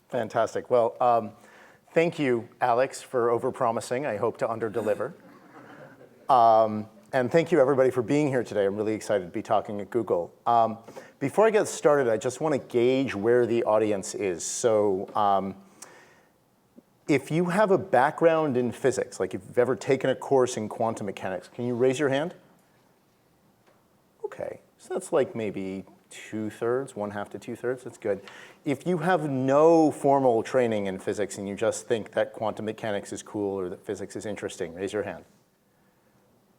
Fantastic. Well, thank you, Alex, for overpromising. I hope to underdeliver. And thank you, everybody, for being here today. I'm really excited to be talking at Google. Before I get started, I just want to gauge where the audience is. So if you have a background in physics, like if you've ever taken a course in quantum mechanics, can you raise your hand? OK. So that's like maybe 2/3, 1/2 to 2/3. That's good. If you have no formal training in physics and you just think that quantum mechanics is cool or that physics is interesting, raise your hand.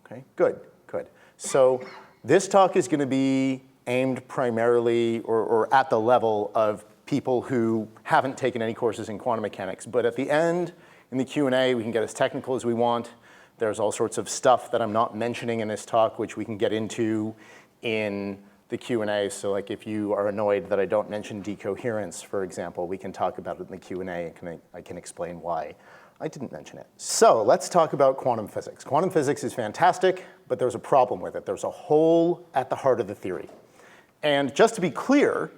OK, good, good. So this talk is going to be aimed primarily or at the level of people who haven't taken any courses in quantum mechanics. But at the end, in the Q&A, we can get as technical as we want. There's all sorts of stuff that I'm not mentioning in this talk, which we can get into in the Q&A. So like if you are annoyed that I don't mention decoherence, for example, we can talk about it in the Q&A, and I can explain why I didn't mention it. So let's talk about quantum physics. Quantum physics is fantastic, but there's a problem with it. There's a hole at the heart of the theory. And just to be clear,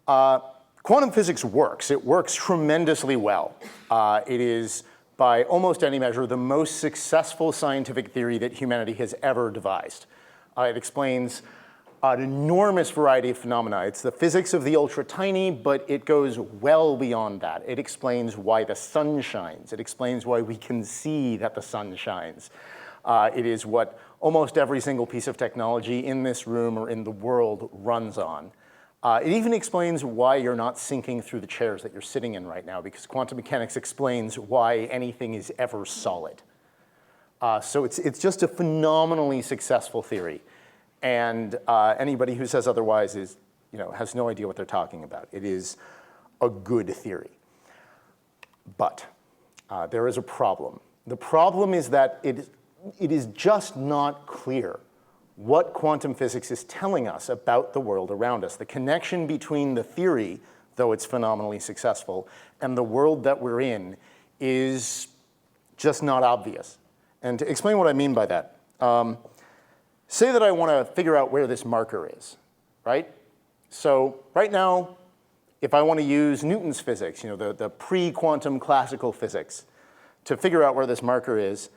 quantum physics works. It works tremendously well. It is, by almost any measure, the most successful scientific theory that humanity has ever devised. It explains an enormous variety of phenomena. It's the physics of the ultra-tiny, but it goes well beyond that. It explains why the sun shines. It explains why we can see that the sun shines. It is what almost every single piece of technology in this room or in the world runs on. It even explains why you're not sinking through the chairs that you're sitting in right now, because quantum mechanics explains why anything is ever solid. So it's just a phenomenally successful theory. And anybody who says otherwise has no idea what they're talking about. It is a good theory. But there is a problem. The problem is that it is just not clear what quantum physics is telling us about the world around us. The connection between the theory, though it's phenomenally successful, and the world that we're in is just not obvious. And to explain what I mean by that, say that I want to figure out where this marker is, right? So right now, if I want to use Newton's physics, the pre-quantum classical physics, to figure out where this marker is,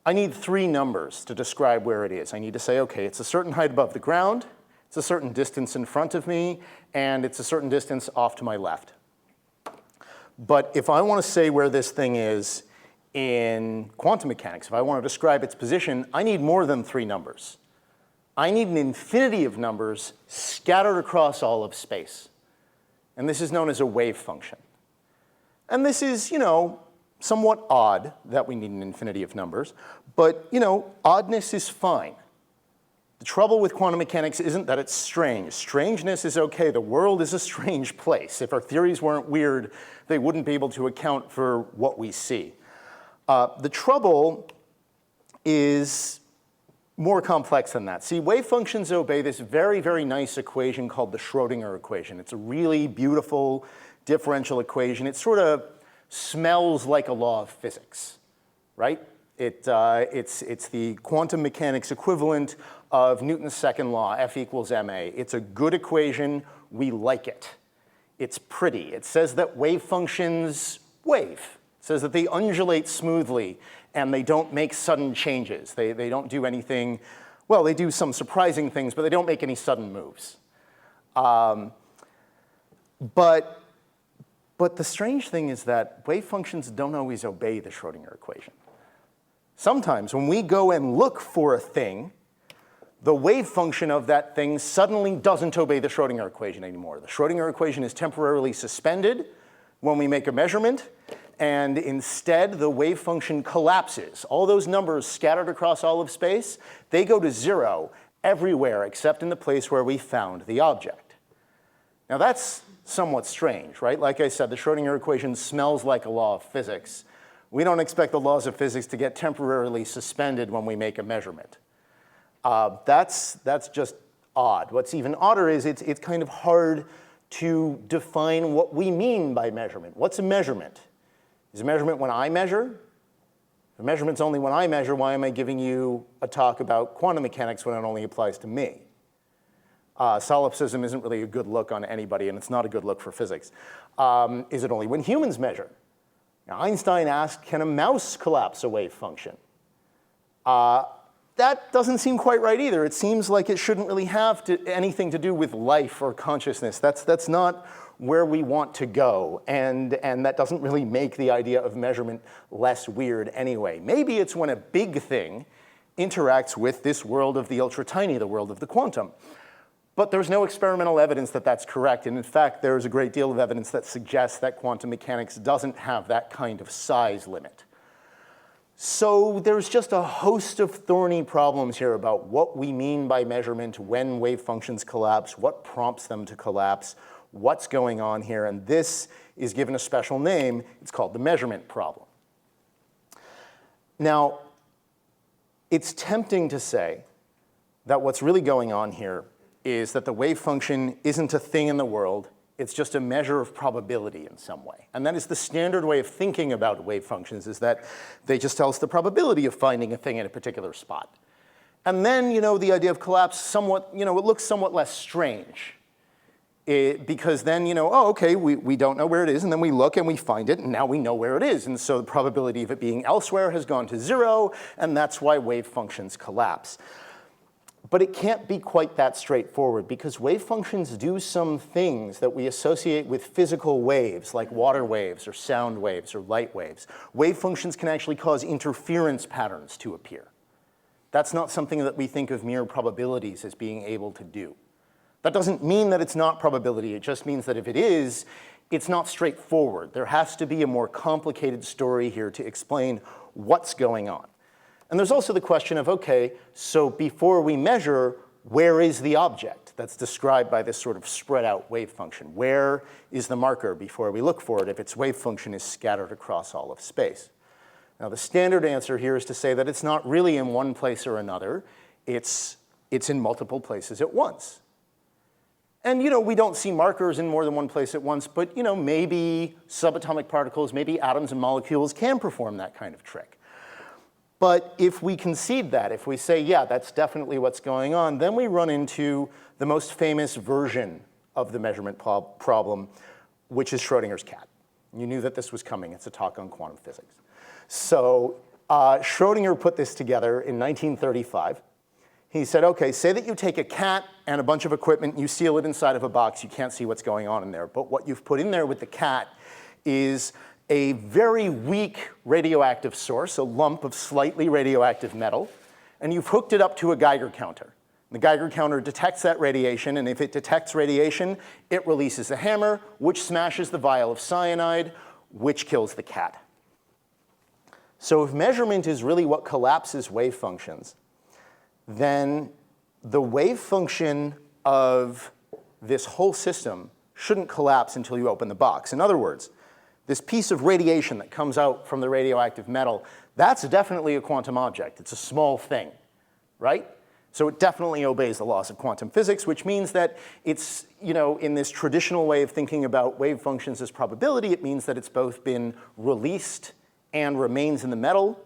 I need 3 numbers to describe where it is. I need to say, OK, it's a certain height above the ground, it's a certain distance in front of me, and it's a certain distance off to my left. But if I want to say where this thing is in quantum mechanics, if I want to describe its position, I need more than 3 numbers. I need an infinity of numbers scattered across all of space. And this is known as a wave function. And this is, somewhat odd that we need an infinity of numbers. But, oddness is fine. The trouble with quantum mechanics isn't that it's strange. Strangeness is OK. The world is a strange place. If our theories weren't weird, they wouldn't be able to account for what we see. The trouble is more complex than that. See, wave functions obey this very, very nice equation called the Schrodinger equation. It's a really beautiful differential equation. It sort of smells like a law of physics, right? It's the quantum mechanics equivalent of Newton's second law, F equals ma. It's a good equation. We like it. It's pretty. It says that wave functions wave. It says that they undulate smoothly and they don't make sudden changes. They don't do anything. Well, they do some surprising things, but they don't make any sudden moves. But the strange thing is that wave functions don't always obey the Schrodinger equation. Sometimes when we go and look for a thing, the wave function of that thing suddenly doesn't obey the Schrodinger equation anymore. The Schrodinger equation is temporarily suspended when we make a measurement, and instead the wave function collapses. All those numbers scattered across all of space, they go to 0 everywhere except in the place where we found the object. Now that's somewhat strange, right? Like I said, the Schrodinger equation smells like a law of physics. We don't expect the laws of physics to get temporarily suspended when we make a measurement. That's just odd. What's even odder is it's kind of hard to define what we mean by measurement. What's a measurement? Is a measurement when I measure? If measurement's only when I measure, why am I giving you a talk about quantum mechanics when it only applies to me? Solipsism isn't really a good look on anybody, and it's not a good look for physics. Is it only when humans measure? Now, Einstein asked, can a mouse collapse a wave function? That doesn't seem quite right either. It seems like it shouldn't really have anything to do with life or consciousness. That's not where we want to go, and that doesn't really make the idea of measurement less weird anyway. Maybe it's when a big thing interacts with this world of the ultra-tiny, the world of the quantum. But there's no experimental evidence that that's correct, and in fact, there's a great deal of evidence that suggests that quantum mechanics doesn't have that kind of size limit. So there's just a host of thorny problems here about what we mean by measurement, when wave functions collapse, what prompts them to collapse, what's going on here, and this is given a special name. It's called the measurement problem. Now, it's tempting to say that what's really going on here is that the wave function isn't a thing in the world, it's just a measure of probability in some way. And that is the standard way of thinking about wave functions, is that they just tell us the probability of finding a thing in a particular spot. And then, the idea of collapse somewhat, it looks somewhat less strange. Because then, okay, we don't know where it is, and then we look and we find it, and now we know where it is. And so the probability of it being elsewhere has gone to 0, and that's why wave functions collapse. But it can't be quite that straightforward, because wave functions do some things that we associate with physical waves, like water waves or sound waves or light waves. Wave functions can actually cause interference patterns to appear. That's not something that we think of mere probabilities as being able to do. That doesn't mean that it's not probability. It just means that if it is, it's not straightforward. There has to be a more complicated story here to explain what's going on. And there's also the question of, okay, so before we measure, where is the object that's described by this sort of spread out wave function? Where is the marker before we look for it if its wave function is scattered across all of space? Now, the standard answer here is to say that it's not really in one place or another. It's in multiple places at once. And we don't see markers in more than one place at once, but maybe subatomic particles, maybe atoms and molecules can perform that kind of trick. But if we concede that, if we say, yeah, that's definitely what's going on, then we run into the most famous version of the measurement problem, which is Schrodinger's cat. You knew that this was coming. It's a talk on quantum physics. So Schrodinger put this together in 1935. He said, okay, say that you take a cat and a bunch of equipment, you seal it inside of a box, you can't see what's going on in there. But what you've put in there with the cat is a very weak radioactive source, a lump of slightly radioactive metal, and you've hooked it up to a Geiger counter. The Geiger counter detects that radiation, and if it detects radiation, it releases a hammer, which smashes the vial of cyanide, which kills the cat. So if measurement is really what collapses wave functions, then the wave function of this whole system shouldn't collapse until you open the box. In other words, this piece of radiation that comes out from the radioactive metal, that's definitely a quantum object. It's a small thing, right? So it definitely obeys the laws of quantum physics, which means that it's, in this traditional way of thinking about wave functions as probability, it means that it's both been released and remains in the metal,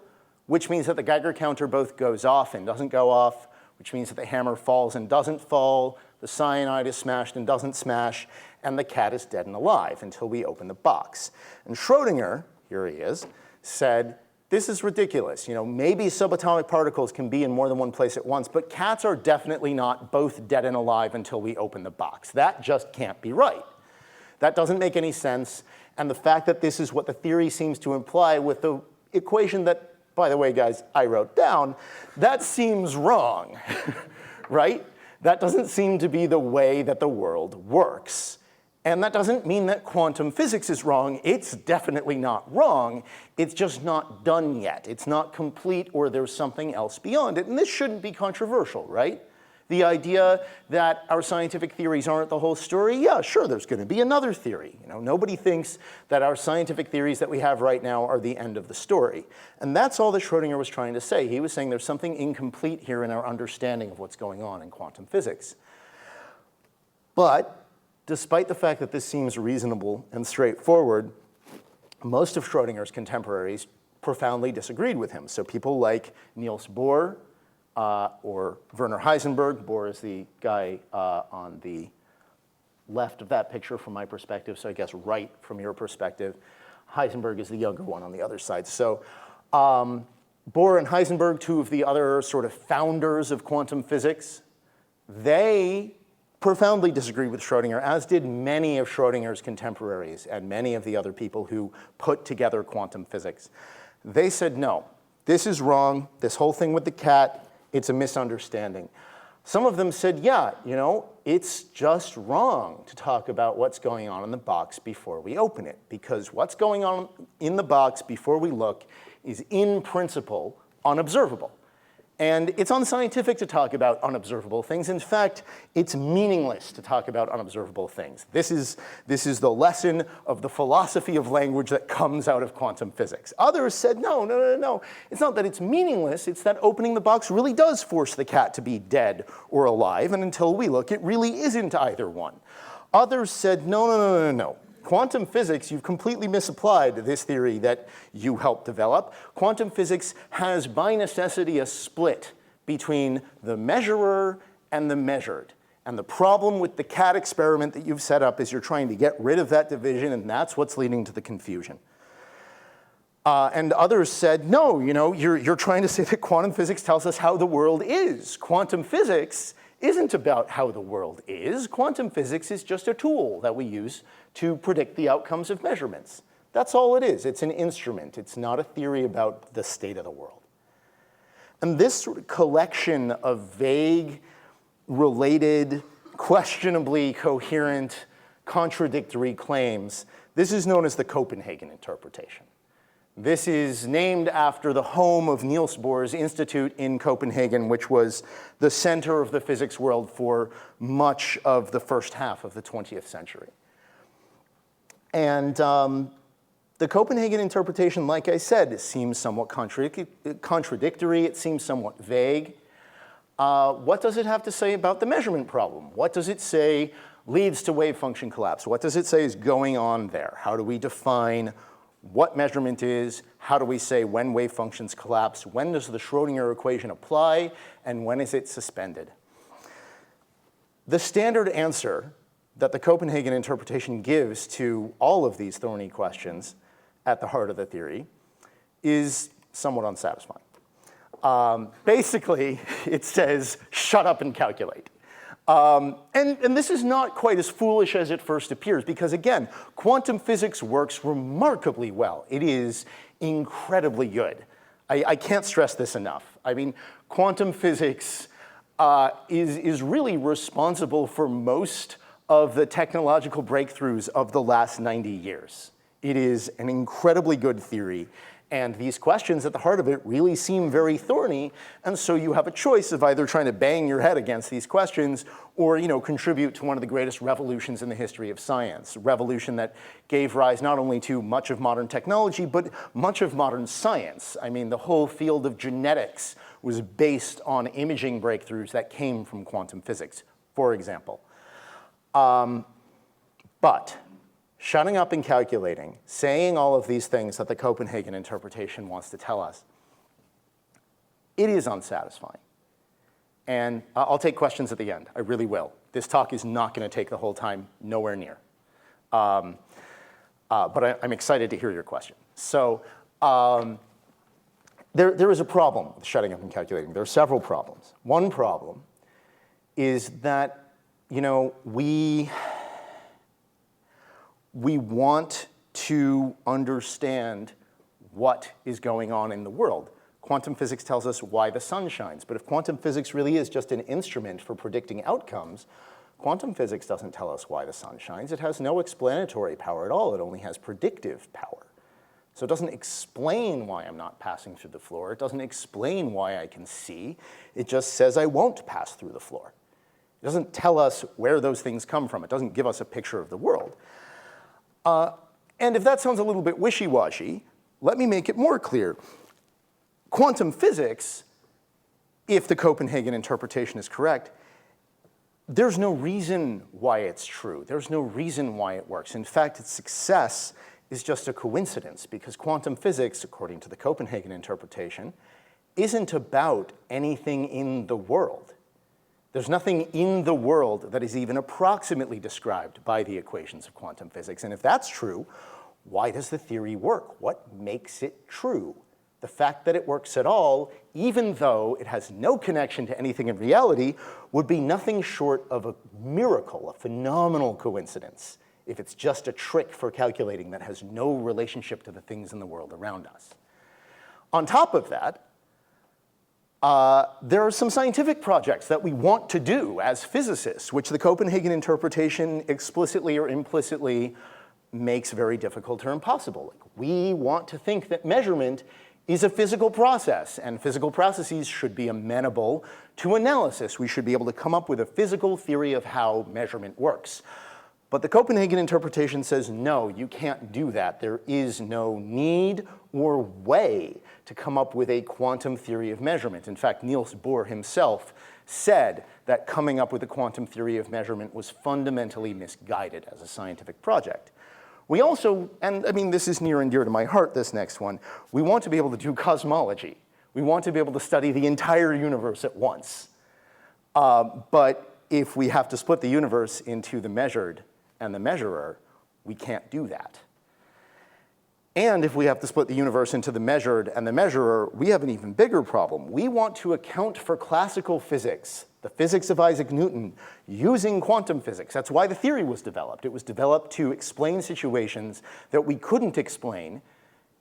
which means that the Geiger counter both goes off and doesn't go off, which means that the hammer falls and doesn't fall, the cyanide is smashed and doesn't smash, and the cat is dead and alive until we open the box. And Schrodinger, here he is, said, this is ridiculous. Maybe subatomic particles can be in more than one place at once, but cats are definitely not both dead and alive until we open the box. That just can't be right. That doesn't make any sense, and the fact that this is what the theory seems to imply with the equation that, by the way, guys, I wrote down, that seems wrong, right? That doesn't seem to be the way that the world works. And that doesn't mean that quantum physics is wrong. It's definitely not wrong. It's just not done yet. It's not complete, or there's something else beyond it. And this shouldn't be controversial, right? The idea that our scientific theories aren't the whole story, yeah, sure, there's going to be another theory. Nobody thinks that our scientific theories that we have right now are the end of the story. And that's all that Schrodinger was trying to say. He was saying there's something incomplete here in our understanding of what's going on in quantum physics. But despite the fact that this seems reasonable and straightforward, most of Schrodinger's contemporaries profoundly disagreed with him. So people like Niels Bohr or Werner Heisenberg. Bohr is the guy on the left of that picture from my perspective, so I guess right from your perspective. Heisenberg is the younger one on the other side. So Bohr and Heisenberg, two of the other sort of founders of quantum physics, they profoundly disagreed with Schrodinger, as did many of Schrodinger's contemporaries and many of the other people who put together quantum physics. They said, no, this is wrong. This whole thing with the cat, it's a misunderstanding. Some of them said, yeah, you know, it's just wrong to talk about what's going on in the box before we open it, because what's going on in the box before we look is in principle unobservable. And it's unscientific to talk about unobservable things. In fact, it's meaningless to talk about unobservable things. This is the lesson of the philosophy of language that comes out of quantum physics. Others said, no. It's not that it's meaningless, it's that opening the box really does force the cat to be dead or alive, and until we look, it really isn't either one. Others said, no. Quantum physics, you've completely misapplied this theory that you helped develop. Quantum physics has by necessity a split between the measurer and the measured. And the problem with the cat experiment that you've set up is you're trying to get rid of that division, and that's what's leading to the confusion. And others said, no, you know, you're trying to say that quantum physics tells us how the world is. Quantum physics isn't about how the world is. Quantum physics is just a tool that we use to predict the outcomes of measurements. That's all it is. It's an instrument. It's not a theory about the state of the world. And this sort of collection of vague, related, questionably coherent, contradictory claims, this is known as the Copenhagen interpretation. This is named after the home of Niels Bohr's institute in Copenhagen, which was the center of the physics world for much of the first half of the 20th century. And the Copenhagen interpretation, like I said, seems somewhat contradictory. It seems somewhat vague. What does it have to say about the measurement problem? What does it say leads to wave function collapse? What does it say is going on there? How do we define what measurement is? How do we say when wave functions collapse? When does the Schrodinger equation apply? And when is it suspended? The standard answer that the Copenhagen interpretation gives to all of these thorny questions at the heart of the theory is somewhat unsatisfying. Basically, it says, shut up and calculate. And this is not quite as foolish as it first appears, because again, quantum physics works remarkably well. It is incredibly good. I can't stress this enough. I mean, quantum physics is really responsible for most of the technological breakthroughs of the last 90 years. It is an incredibly good theory. And these questions at the heart of it really seem very thorny, and so you have a choice of either trying to bang your head against these questions or, you know, contribute to one of the greatest revolutions in the history of science, a revolution that gave rise not only to much of modern technology, but much of modern science. I mean, the whole field of genetics was based on imaging breakthroughs that came from quantum physics, for example. But shutting up and calculating, saying all of these things that the Copenhagen interpretation wants to tell us, it is unsatisfying. And I'll take questions at the end. I really will. This talk is not going to take the whole time, nowhere near. But I'm excited to hear your question. So there is a problem with shutting up and calculating. There are several problems. One problem is that, you know, we want to understand what is going on in the world. Quantum physics tells us why the sun shines, but if quantum physics really is just an instrument for predicting outcomes, quantum physics doesn't tell us why the sun shines. It has no explanatory power at all. It only has predictive power. So it doesn't explain why I'm not passing through the floor. It doesn't explain why I can see. It just says I won't pass through the floor. It doesn't tell us where those things come from. It doesn't give us a picture of the world. And if that sounds a little bit wishy-washy, let me make it more clear. Quantum physics, if the Copenhagen interpretation is correct, there's no reason why it's true. There's no reason why it works. In fact, its success is just a coincidence, because quantum physics, according to the Copenhagen interpretation, isn't about anything in the world. There's nothing in the world that is even approximately described by the equations of quantum physics. And if that's true, why does the theory work? What makes it true? The fact that it works at all, even though it has no connection to anything in reality, would be nothing short of a miracle, a phenomenal coincidence, if it's just a trick for calculating that has no relationship to the things in the world around us. On top of that, there are some scientific projects that we want to do as physicists, which the Copenhagen interpretation explicitly or implicitly makes very difficult or impossible. Like, we want to think that measurement is a physical process, and physical processes should be amenable to analysis. We should be able to come up with a physical theory of how measurement works. But the Copenhagen interpretation says, no, you can't do that. There is no need or way to come up with a quantum theory of measurement. In fact, Niels Bohr himself said that coming up with a quantum theory of measurement was fundamentally misguided as a scientific project. We also, and I mean, this is near and dear to my heart, this next one, we want to be able to do cosmology. We want to be able to study the entire universe at once. But if we have to split the universe into the measured and the measurer, we can't do that. And if we have to split the universe into the measured and the measurer, we have an even bigger problem. We want to account for classical physics, the physics of Isaac Newton, using quantum physics. That's why the theory was developed. It was developed to explain situations that we couldn't explain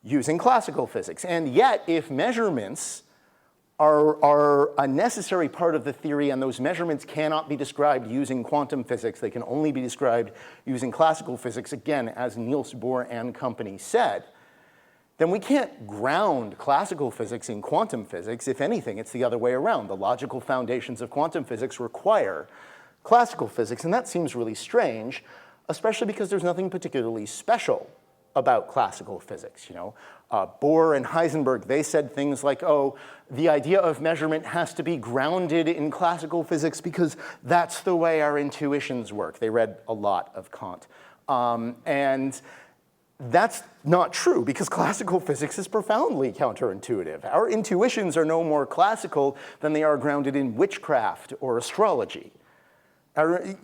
using classical physics. And yet, if measurements are a necessary part of the theory, and those measurements cannot be described using quantum physics, they can only be described using classical physics, again, as Niels Bohr and company said, then we can't ground classical physics in quantum physics. If anything, it's the other way around. The logical foundations of quantum physics require classical physics, and that seems really strange, especially because there's nothing particularly special about classical physics. You know, Bohr and Heisenberg, they said things like, oh, the idea of measurement has to be grounded in classical physics because that's the way our intuitions work. They read a lot of Kant. And that's not true, because classical physics is profoundly counterintuitive. Our intuitions are no more classical than they are grounded in witchcraft or astrology.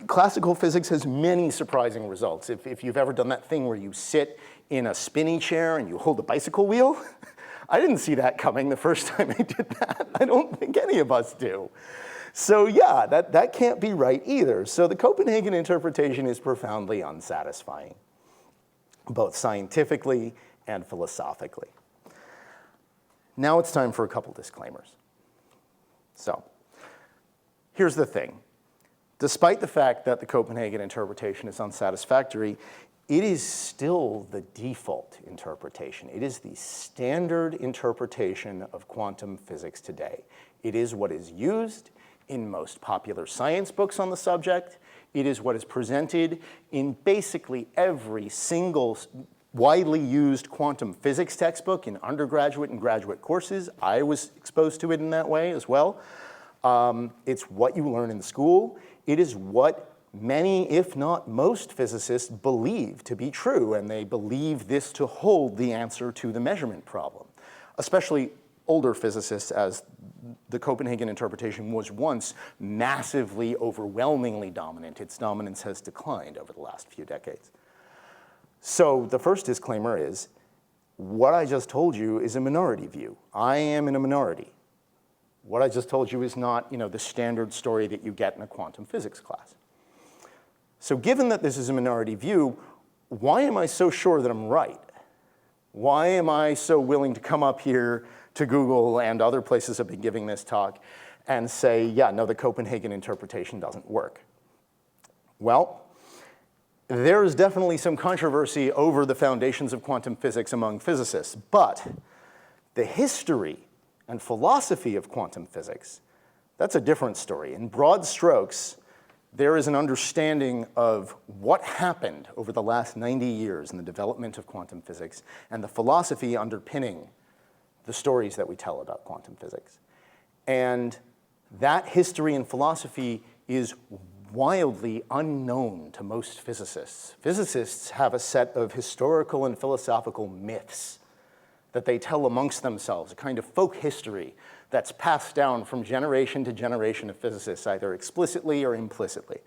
Classical physics has many surprising results. If you've ever done that thing where you sit in a spinny chair and you hold a bicycle wheel, I didn't see that coming the first time I did that. I don't think any of us do. So yeah, that can't be right either. So the Copenhagen interpretation is profoundly unsatisfying, both scientifically and philosophically. Now it's time for a couple disclaimers. So here's the thing. Despite the fact that the Copenhagen interpretation is unsatisfactory, it is still the default interpretation. It is the standard interpretation of quantum physics today. It is what is used in most popular science books on the subject. It is what is presented in basically every single widely used quantum physics textbook in undergraduate and graduate courses. I was exposed to it in that way as well. It's what you learn in school. It is what many, if not most, physicists believe to be true, and they believe this to hold the answer to the measurement problem, especially older physicists, as the Copenhagen interpretation was once massively, overwhelmingly dominant. Its dominance has declined over the last few decades. So the first disclaimer is, what I just told you is a minority view. I am in a minority. What I just told you is not, the standard story that you get in a quantum physics class. So given that this is a minority view, why am I so sure that I'm right? Why am I so willing to come up here to Google and other places I've been giving this talk and say, yeah, no, the Copenhagen interpretation doesn't work? Well, there is definitely some controversy over the foundations of quantum physics among physicists, but the history and philosophy of quantum physics, that's a different story. In broad strokes, there is an understanding of what happened over the last 90 years in the development of quantum physics and the philosophy underpinning the stories that we tell about quantum physics. And that history and philosophy is wildly unknown to most physicists. Physicists have a set of historical and philosophical myths that they tell amongst themselves, a kind of folk history that's passed down from generation to generation of physicists, either explicitly or implicitly,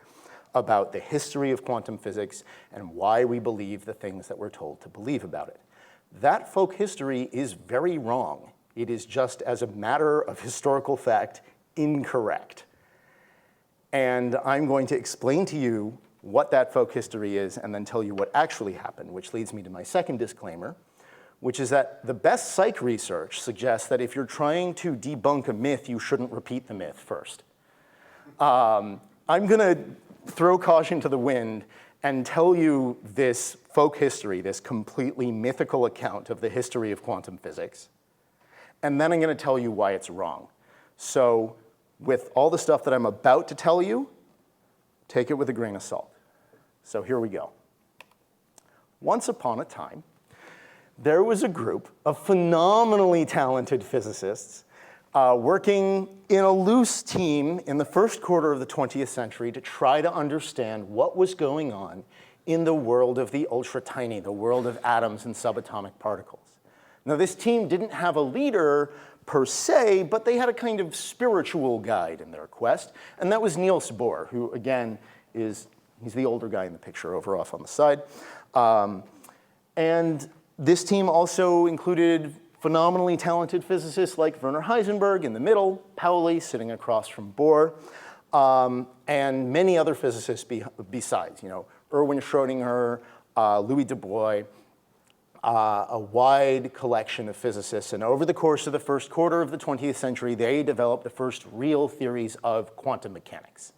about the history of quantum physics and why we believe the things that we're told to believe about it. That folk history is very wrong. It is just, as a matter of historical fact, incorrect. And I'm going to explain to you what that folk history is and then tell you what actually happened, which leads me to my second disclaimer, which is that the best psych research suggests that if you're trying to debunk a myth, you shouldn't repeat the myth first. I'm going to throw caution to the wind and tell you this folk history, this completely mythical account of the history of quantum physics. And then I'm going to tell you why it's wrong. So with all the stuff that I'm about to tell you, take it with a grain of salt. So here we go. Once upon a time, there was a group of phenomenally talented physicists working in a loose team in the first quarter of the 20th century to try to understand what was going on in the world of the ultra-tiny, the world of atoms and subatomic particles. Now, this team didn't have a leader per se, but they had a kind of spiritual guide in their quest, and that was Niels Bohr, who, again, he's the older guy in the picture over off on the side. And this team also included phenomenally talented physicists like Werner Heisenberg in the middle, Pauli sitting across from Bohr, and many other physicists besides, Erwin Schrodinger, Louis de Broglie, a wide collection of physicists. And over the course of the first quarter of the 20th century, they developed the first real theories of quantum mechanics.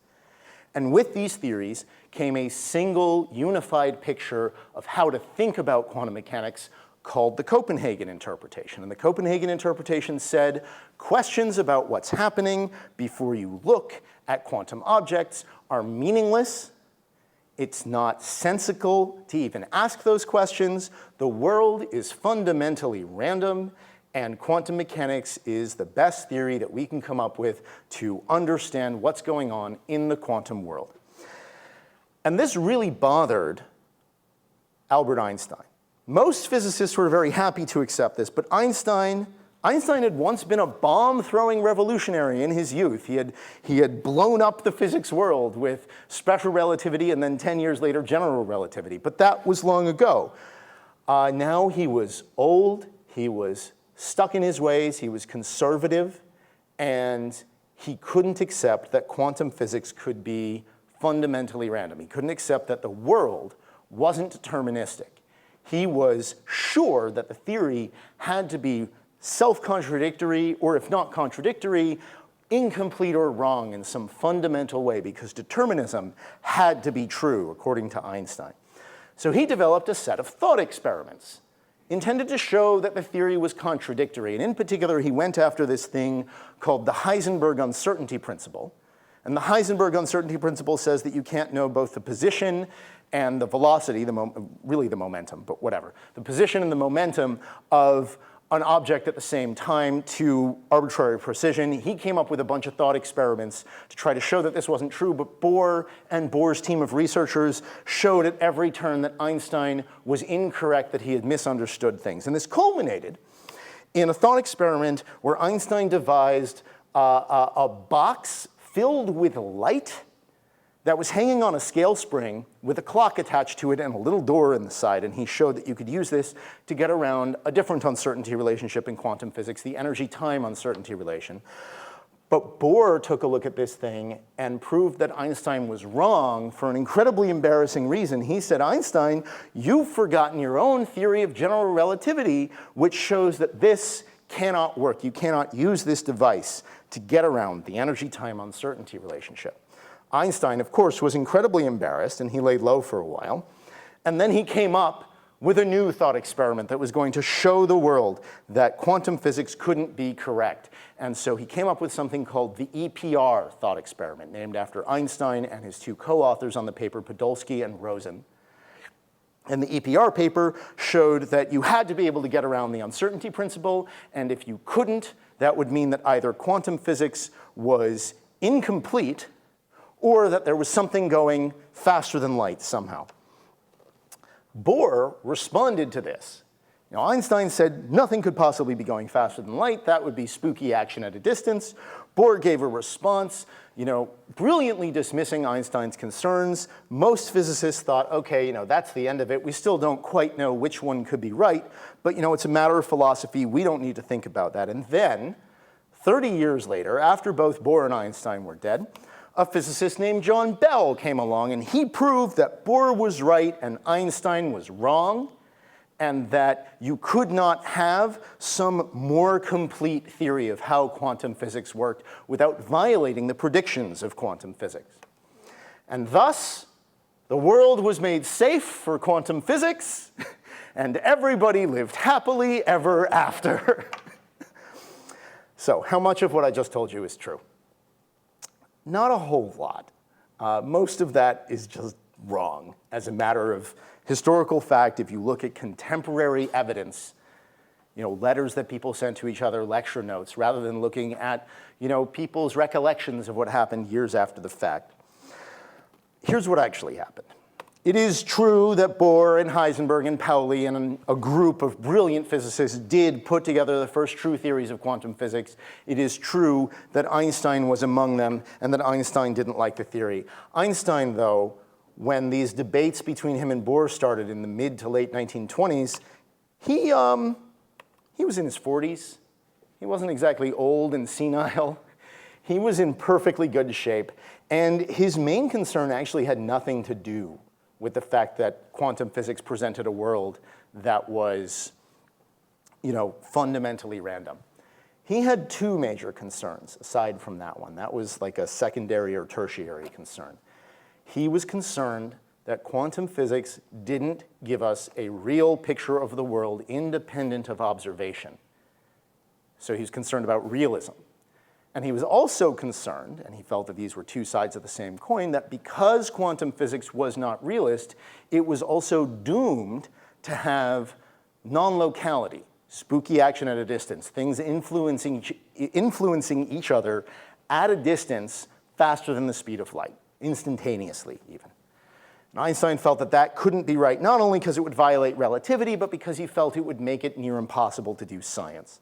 And with these theories came a single unified picture of how to think about quantum mechanics called the Copenhagen interpretation. And the Copenhagen interpretation said, questions about what's happening before you look at quantum objects are meaningless. It's not sensical to even ask those questions. The world is fundamentally random, and quantum mechanics is the best theory that we can come up with to understand what's going on in the quantum world. And this really bothered Albert Einstein. Most physicists were very happy to accept this, but Einstein had once been a bomb-throwing revolutionary in his youth. He had blown up the physics world with special relativity and then 10 years later general relativity, but that was long ago. Now he was old, he was stuck in his ways, he was conservative, and he couldn't accept that quantum physics could be fundamentally random. He couldn't accept that the world wasn't deterministic. He was sure that the theory had to be self-contradictory, or if not contradictory, incomplete or wrong in some fundamental way, because determinism had to be true, according to Einstein. So he developed a set of thought experiments intended to show that the theory was contradictory. And in particular, he went after this thing called the Heisenberg uncertainty principle. And the Heisenberg uncertainty principle says that you can't know both the position and the velocity, really the momentum, but whatever, the position and the momentum of an object at the same time to arbitrary precision. He came up with a bunch of thought experiments to try to show that this wasn't true, but Bohr and Bohr's team of researchers showed at every turn that Einstein was incorrect, that he had misunderstood things. And this culminated in a thought experiment where Einstein devised a box filled with light that was hanging on a scale spring with a clock attached to it and a little door in the side. And he showed that you could use this to get around a different uncertainty relationship in quantum physics, the energy-time uncertainty relation. But Bohr took a look at this thing and proved that Einstein was wrong for an incredibly embarrassing reason. He said, Einstein, you've forgotten your own theory of general relativity, which shows that this cannot work. You cannot use this device to get around the energy-time uncertainty relationship. Einstein, of course, was incredibly embarrassed, and he laid low for a while. And then he came up with a new thought experiment that was going to show the world that quantum physics couldn't be correct. And so he came up with something called the EPR thought experiment, named after Einstein and his two co-authors on the paper, Podolsky and Rosen. And the EPR paper showed that you had to be able to get around the uncertainty principle, and if you couldn't, that would mean that either quantum physics was incomplete or that there was something going faster than light somehow. Bohr responded to this. You know, Einstein said nothing could possibly be going faster than light. That would be spooky action at a distance. Bohr gave a response, you know, brilliantly dismissing Einstein's concerns. Most physicists thought, okay, you know, that's the end of it. We still don't quite know which one could be right, but you know, it's a matter of philosophy. We don't need to think about that. And then, 30 years later, after both Bohr and Einstein were dead, a physicist named John Bell came along, and he proved that Bohr was right and Einstein was wrong, and that you could not have some more complete theory of how quantum physics worked without violating the predictions of quantum physics. And thus, the world was made safe for quantum physics, and everybody lived happily ever after. So, how much of what I just told you is true? Not a whole lot. Most of that is just wrong. As a matter of historical fact, if you look at contemporary evidence, you know, letters that people sent to each other, lecture notes, rather than looking at, you know, people's recollections of what happened years after the fact, here's what actually happened. It is true that Bohr and Heisenberg and Pauli and a group of brilliant physicists did put together the first true theories of quantum physics. It is true that Einstein was among them and that Einstein didn't like the theory. Einstein, though, when these debates between him and Bohr started in the mid to late 1920s, he was in his 40s. He wasn't exactly old and senile. He was in perfectly good shape. And his main concern actually had nothing to do with the fact that quantum physics presented a world that was, you know, fundamentally random. He had two major concerns aside from that one. That was like a secondary or tertiary concern. He was concerned that quantum physics didn't give us a real picture of the world independent of observation. So he was concerned about realism. And he was also concerned, and he felt that these were two sides of the same coin, that because quantum physics was not realist, it was also doomed to have non-locality, spooky action at a distance, things influencing each other at a distance faster than the speed of light, instantaneously even. And Einstein felt that that couldn't be right, not only because it would violate relativity, but because he felt it would make it near impossible to do science.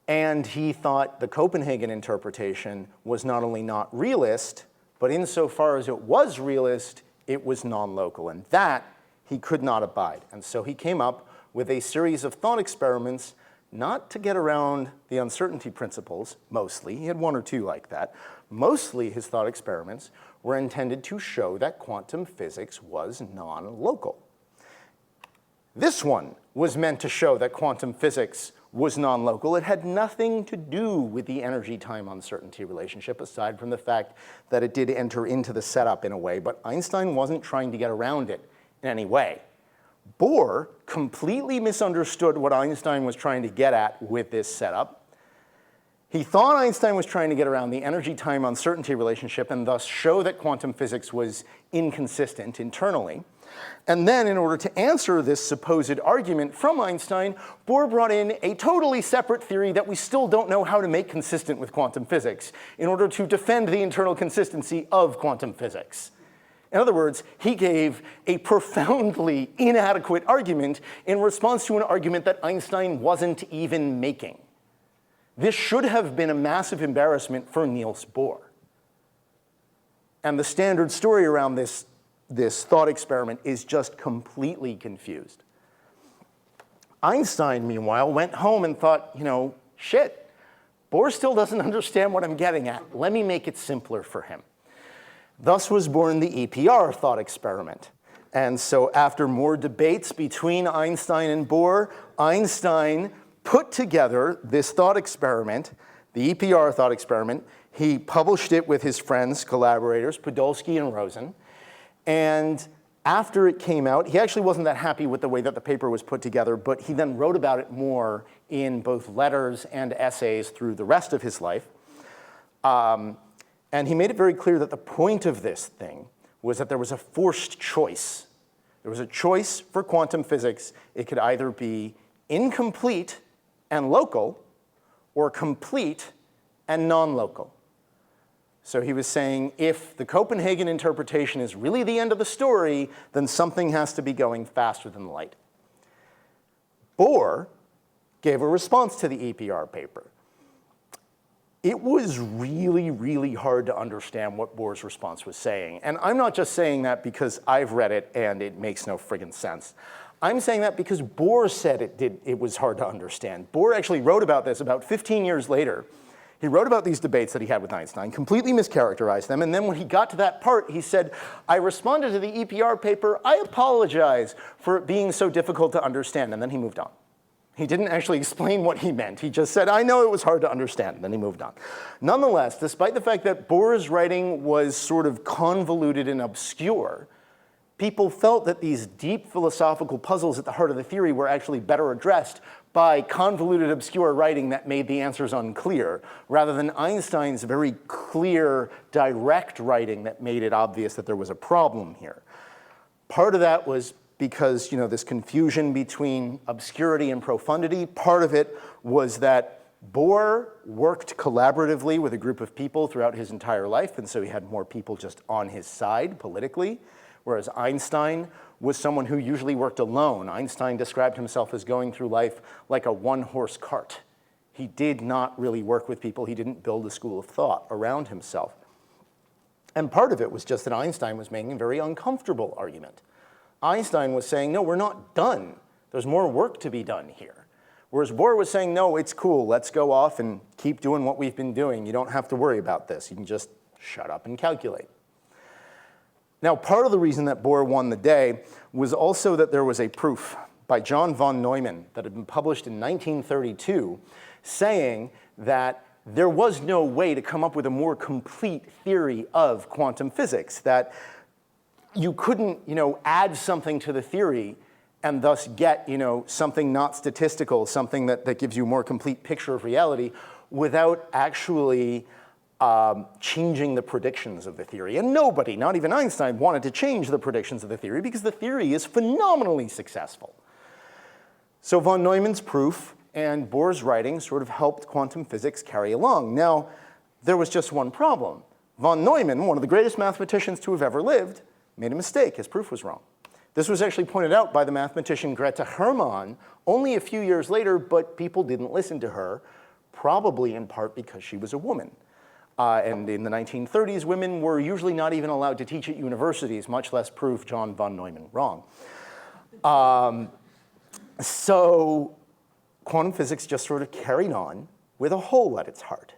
And he thought the Copenhagen interpretation was not only not realist, but insofar as it was realist, it was non-local. And that he could not abide. And so he came up with a series of thought experiments, not to get around the uncertainty principles, mostly. He had one or two like that. Mostly his thought experiments were intended to show that quantum physics was non-local. This one was meant to show that quantum physics was non-local. It had nothing to do with the energy-time uncertainty relationship, aside from the fact that it did enter into the setup in a way, but Einstein wasn't trying to get around it in any way. Bohr completely misunderstood what Einstein was trying to get at with this setup. He thought Einstein was trying to get around the energy-time uncertainty relationship and thus show that quantum physics was inconsistent internally. And then, in order to answer this supposed argument from Einstein, Bohr brought in a totally separate theory that we still don't know how to make consistent with quantum physics in order to defend the internal consistency of quantum physics. In other words, he gave a profoundly inadequate argument in response to an argument that Einstein wasn't even making. This should have been a massive embarrassment for Niels Bohr. And the standard story around this thought experiment is just completely confused. Einstein, meanwhile, went home and thought, you know, shit, Bohr still doesn't understand what I'm getting at. Let me make it simpler for him. Thus was born the EPR thought experiment. And so after more debates between Einstein and Bohr, Einstein put together this thought experiment, the EPR thought experiment. He published it with his friends, collaborators, Podolsky and Rosen. And after it came out, he actually wasn't that happy with the way that the paper was put together, but he then wrote about it more in both letters and essays through the rest of his life. And he made it very clear that the point of this thing was that there was a forced choice. There was a choice for quantum physics. It could either be incomplete and local, or complete and non-local. So he was saying, if the Copenhagen interpretation is really the end of the story, then something has to be going faster than light. Bohr gave a response to the EPR paper. It was really, really hard to understand what Bohr's response was saying. And I'm not just saying that because I've read it and it makes no friggin' sense. I'm saying that because Bohr said it was hard to understand. Bohr actually wrote about this about 15 years later. He wrote about these debates that he had with Einstein, completely mischaracterized them, and then when he got to that part, he said, I responded to the EPR paper, I apologize for it being so difficult to understand, and then he moved on. He didn't actually explain what he meant. He just said, I know it was hard to understand, and then he moved on. Nonetheless, despite the fact that Bohr's writing was sort of convoluted and obscure, people felt that these deep philosophical puzzles at the heart of the theory were actually better addressed by convoluted, obscure writing that made the answers unclear, rather than Einstein's very clear, direct writing that made it obvious that there was a problem here. Part of that was because this confusion between obscurity and profundity. Part of it was that Bohr worked collaboratively with a group of people throughout his entire life, and so he had more people just on his side politically, whereas Einstein was someone who usually worked alone. Einstein described himself as going through life like a one-horse cart. He did not really work with people. He didn't build a school of thought around himself. And part of it was just that Einstein was making a very uncomfortable argument. Einstein was saying, no, we're not done. There's more work to be done here. Whereas Bohr was saying, no, it's cool. Let's go off and keep doing what we've been doing. You don't have to worry about this. You can just shut up and calculate. Now, part of the reason that Bohr won the day was also that there was a proof by John von Neumann that had been published in 1932 saying that there was no way to come up with a more complete theory of quantum physics, that you couldn't, add something to the theory and thus get, something not statistical, something that gives you a more complete picture of reality without actually changing the predictions of the theory. And nobody, not even Einstein, wanted to change the predictions of the theory because the theory is phenomenally successful. So von Neumann's proof and Bohr's writing sort of helped quantum physics carry along. Now, there was just one problem. Von Neumann, one of the greatest mathematicians to have ever lived, made a mistake. His proof was wrong. This was actually pointed out by the mathematician Greta Hermann only a few years later, but people didn't listen to her, probably in part because she was a woman. And in the 1930s, women were usually not even allowed to teach at universities, much less prove John von Neumann wrong. So quantum physics just sort of carried on with a hole at its heart,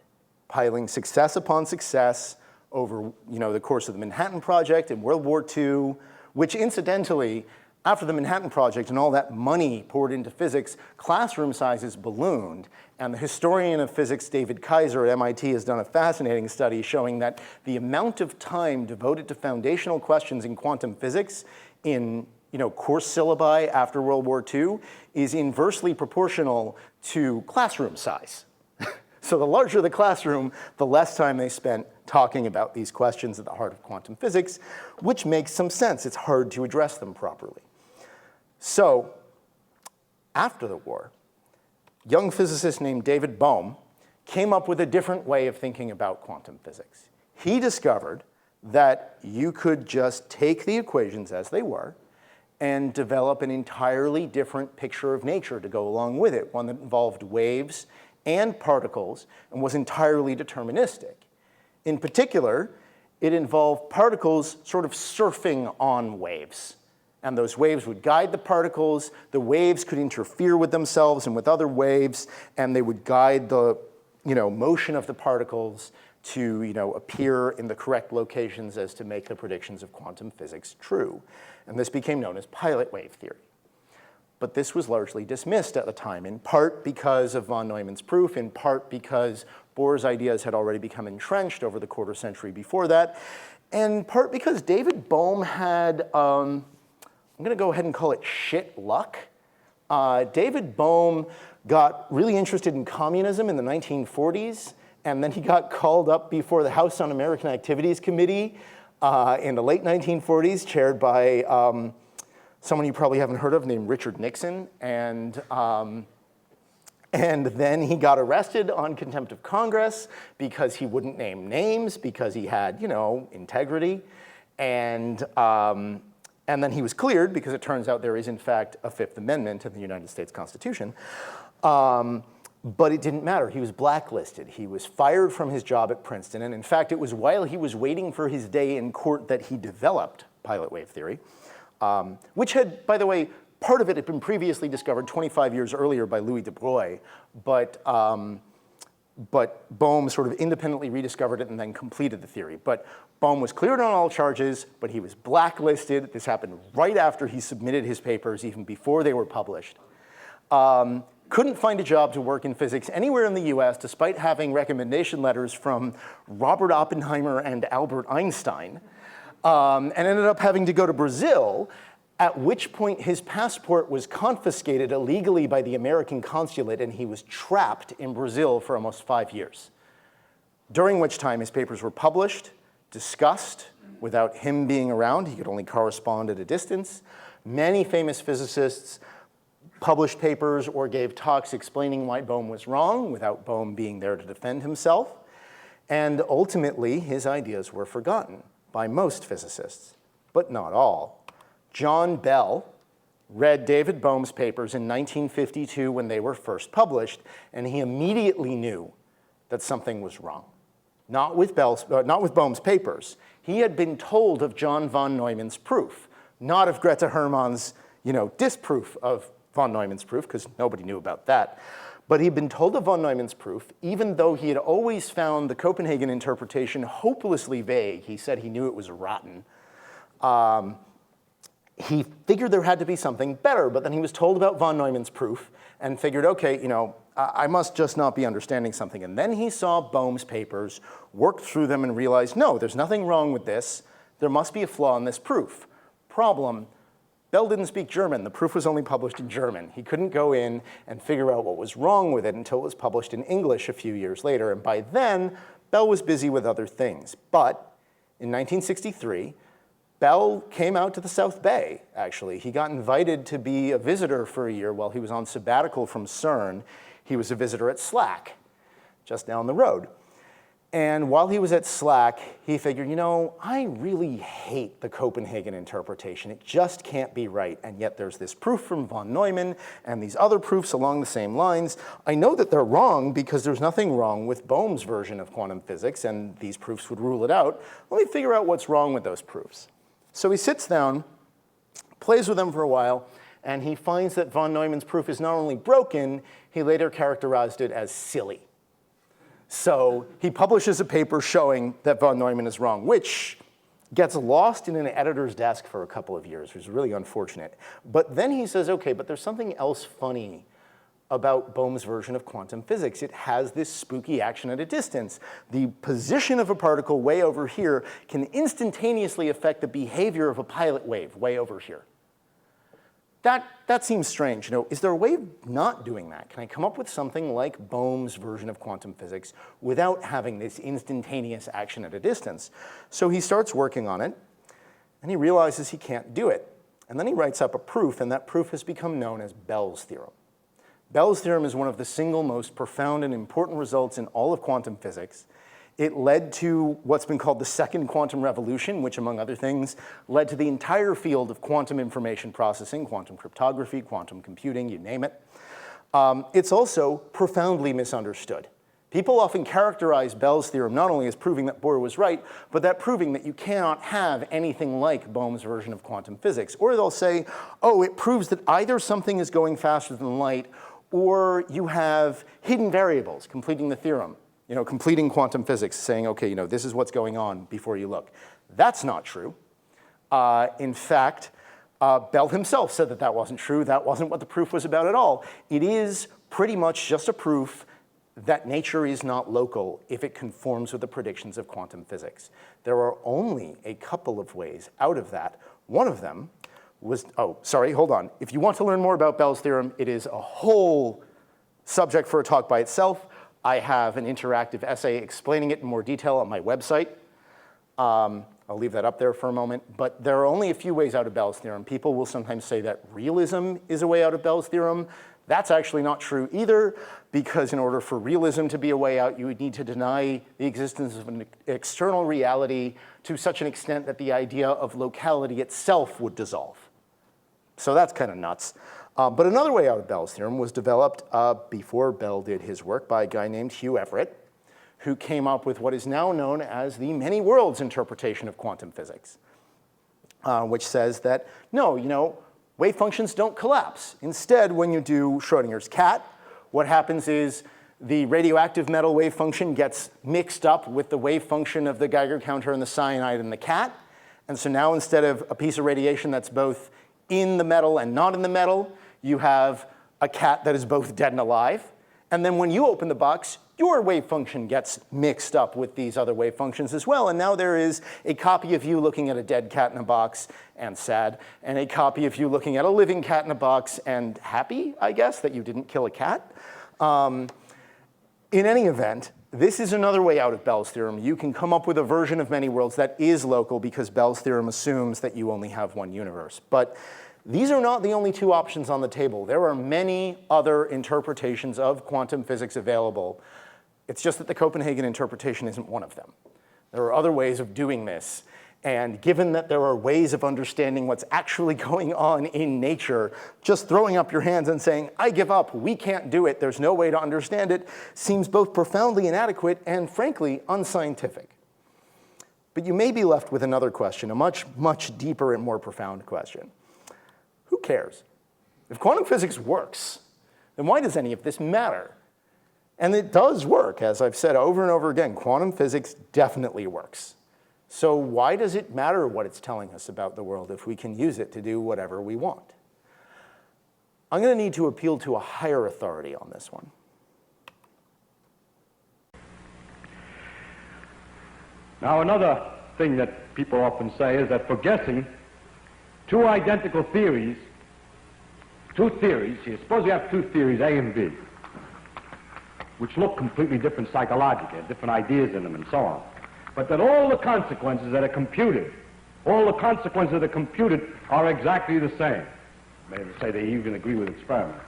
piling success upon success over the course of the Manhattan Project and World War II, which incidentally, after the Manhattan Project and all that money poured into physics, classroom sizes ballooned. And the historian of physics, David Kaiser at MIT, has done a fascinating study showing that the amount of time devoted to foundational questions in quantum physics in course syllabi after World War II is inversely proportional to classroom size. So the larger the classroom, the less time they spent talking about these questions at the heart of quantum physics, which makes some sense. It's hard to address them properly. So after the war, a young physicist named David Bohm came up with a different way of thinking about quantum physics. He discovered that you could just take the equations as they were and develop an entirely different picture of nature to go along with it, one that involved waves and particles and was entirely deterministic. In particular, it involved particles sort of surfing on waves. And those waves would guide the particles. The waves could interfere with themselves and with other waves, and they would guide the motion of the particles to appear in the correct locations as to make the predictions of quantum physics true. And this became known as pilot wave theory. But this was largely dismissed at the time, in part because of von Neumann's proof, in part because Bohr's ideas had already become entrenched over the quarter century before that, and in part because David Bohm had, I'm going to go ahead and call it shit luck. David Bohm got really interested in communism in the 1940s, and then he got called up before the House Un-American Activities Committee in the late 1940s, chaired by someone you probably haven't heard of named Richard Nixon. And And then he got arrested on contempt of Congress because he wouldn't name names, because he had, integrity. And then he was cleared because it turns out there is, in fact, a Fifth Amendment in the United States Constitution. But it didn't matter. He was blacklisted. He was fired from his job at Princeton. And in fact, it was while he was waiting for his day in court that he developed pilot wave theory, which had, by the way, part of it had been previously discovered 25 years earlier by Louis de Broglie, but Bohm sort of independently rediscovered it and then completed the theory. But Bohm was cleared on all charges, but he was blacklisted. This happened right after he submitted his papers, even before they were published. Couldn't find a job to work in physics anywhere in the US, despite having recommendation letters from Robert Oppenheimer and Albert Einstein, and ended up having to go to Brazil, at which point his passport was confiscated illegally by the American consulate, and he was trapped in Brazil for almost 5 years, during which time his papers were published, discussed, without him being around. He could only correspond at a distance. Many famous physicists published papers or gave talks explaining why Bohm was wrong without Bohm being there to defend himself. And ultimately, his ideas were forgotten by most physicists, but not all. John Bell read David Bohm's papers in 1952 when they were first published, and he immediately knew that something was wrong. Not with Bohm's papers. He had been told of John von Neumann's proof, not of Greta Hermann's disproof of von Neumann's proof, because nobody knew about that. But he'd been told of von Neumann's proof, even though he had always found the Copenhagen interpretation hopelessly vague. He said he knew it was rotten. He figured there had to be something better, but then he was told about von Neumann's proof and figured, okay, I must just not be understanding something. And then he saw Bohm's papers, worked through them, and realized, no, there's nothing wrong with this. There must be a flaw in this proof. Problem: Bell didn't speak German. The proof was only published in German. He couldn't go in and figure out what was wrong with it until it was published in English a few years later. And by then, Bell was busy with other things. But in 1963, Bell came out to the South Bay, actually. He got invited to be a visitor for a year while he was on sabbatical from CERN. He was a visitor at SLAC, just down the road. And while he was at SLAC, he figured, I really hate the Copenhagen interpretation. It just can't be right. And yet there's this proof from von Neumann and these other proofs along the same lines. I know that they're wrong because there's nothing wrong with Bohm's version of quantum physics, and these proofs would rule it out. Let me figure out what's wrong with those proofs. So he sits down, plays with them for a while, and he finds that von Neumann's proof is not only broken, he later characterized it as silly. So he publishes a paper showing that von Neumann is wrong, which gets lost in an editor's desk for a couple of years, which is really unfortunate. But then he says, okay, but there's something else funny about Bohm's version of quantum physics. It has this spooky action at a distance. The position of a particle way over here can instantaneously affect the behavior of a pilot wave way over here. That seems strange. Is there a way of not doing that? Can I come up with something like Bohm's version of quantum physics without having this instantaneous action at a distance? So he starts working on it, and he realizes he can't do it. And then he writes up a proof, and that proof has become known as Bell's theorem. Bell's theorem is one of the single most profound and important results in all of quantum physics. It led to what's been called the second quantum revolution, which, among other things, led to the entire field of quantum information processing, quantum cryptography, quantum computing, you name it. It's also profoundly misunderstood. People often characterize Bell's theorem not only as proving that Bohr was right, but that proving that you cannot have anything like Bohm's version of quantum physics. Or they'll say, oh, it proves that either something is going faster than light, or you have hidden variables completing the theorem. Completing quantum physics, saying, okay, this is what's going on before you look. That's not true. In fact, Bell himself said that wasn't true. That wasn't what the proof was about at all. It is pretty much just a proof that nature is not local if it conforms with the predictions of quantum physics. There are only a couple of ways out of that. One of them was, hold on. If you want to learn more about Bell's theorem, it is a whole subject for a talk by itself. I have an interactive essay explaining it in more detail on my website. I'll leave that up there for a moment. But there are only a few ways out of Bell's theorem. People will sometimes say that realism is a way out of Bell's theorem. That's actually not true either, because in order for realism to be a way out, you would need to deny the existence of an external reality to such an extent that the idea of locality itself would dissolve. So that's kind of nuts. But another way out of Bell's theorem was developed before Bell did his work by a guy named Hugh Everett, who came up with what is now known as the many worlds interpretation of quantum physics, which says that, no, wave functions don't collapse. Instead, when you do Schrodinger's cat, what happens is the radioactive metal wave function gets mixed up with the wave function of the Geiger counter and the cyanide in the cat. And so now instead of a piece of radiation that's both in the metal and not in the metal, you have a cat that is both dead and alive. And then when you open the box, your wave function gets mixed up with these other wave functions as well. And now there is a copy of you looking at a dead cat in a box and sad, and a copy of you looking at a living cat in a box and happy, I guess, that you didn't kill a cat. In any event, this is another way out of Bell's theorem. You can come up with a version of many worlds that is local because Bell's theorem assumes that you only have one universe. But these are not the only two options on the table. There are many other interpretations of quantum physics available. It's just that the Copenhagen interpretation isn't one of them. There are other ways of doing this. And given that there are ways of understanding what's actually going on in nature, just throwing up your hands and saying, I give up, we can't do it, there's no way to understand it, seems both profoundly inadequate and, frankly, unscientific. But you may be left with another question, a much, much deeper and more profound question. Who cares? If quantum physics works, then why does any of this matter? And it does work, as I've said over and over again. Quantum physics definitely works. So why does it matter what it's telling us about the world if we can use it to do whatever we want? I'm going to need to appeal to a higher authority on this one. Now, another thing that people often say is that for guessing two identical theories, suppose you have two theories, A and B, which look completely different psychologically, have different ideas in them and so on, but that all the consequences that are computed, are exactly the same. Maybe say they even agree with experiments.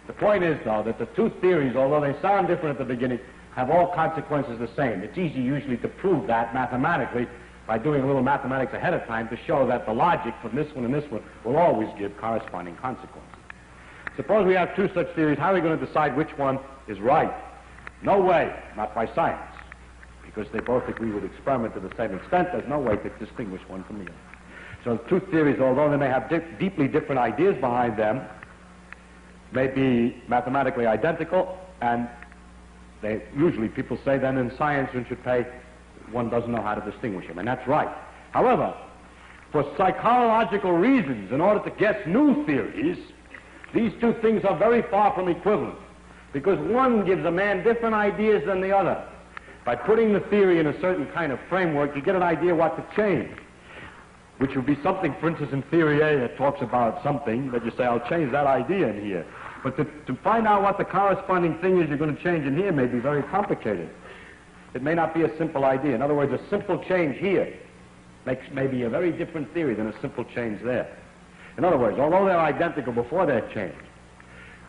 The point is, though, that the two theories, although they sound different at the beginning, have all consequences the same. It's easy usually to prove that mathematically by doing a little mathematics ahead of time to show that the logic from this one and this one will always give corresponding consequences. Suppose we have two such theories, how are we going to decide which one is right? No way, not by science, because they both agree with experiment to the same extent. There's no way to distinguish one from the other. So two theories, although they may have deeply different ideas behind them, may be mathematically identical, and usually people say then in science one doesn't know how to distinguish them, and that's right. However, for psychological reasons, in order to guess new theories, these two things are very far from equivalent, because one gives a man different ideas than the other. By putting the theory in a certain kind of framework, you get an idea what to change, which would be something, for instance, in theory A that talks about something, that you say, I'll change that idea in here. But to find out what the corresponding thing is you're going to change in here may be very complicated. It may not be a simple idea. In other words, a simple change here makes maybe a very different theory than a simple change there. In other words, although they're identical before they're changed,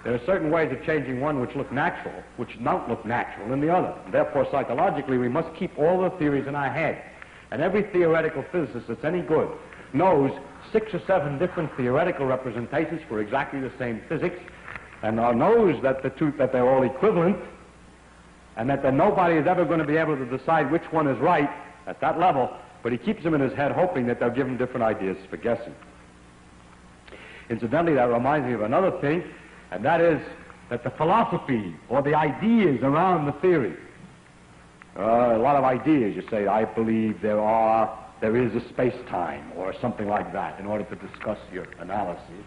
there are certain ways of changing one which look natural, which don't look natural in the other. And therefore, psychologically, we must keep all the theories in our head. And every theoretical physicist that's any good knows 6 or 7 different theoretical representations for exactly the same physics, and knows that they're all equivalent, and that nobody is ever going to be able to decide which one is right at that level, but he keeps them in his head hoping that they'll give him different ideas for guessing. Incidentally, that reminds me of another thing, and that is that the philosophy or the ideas around the theory, a lot of ideas, you say, I believe there is a space-time or something like that in order to discuss your analysis,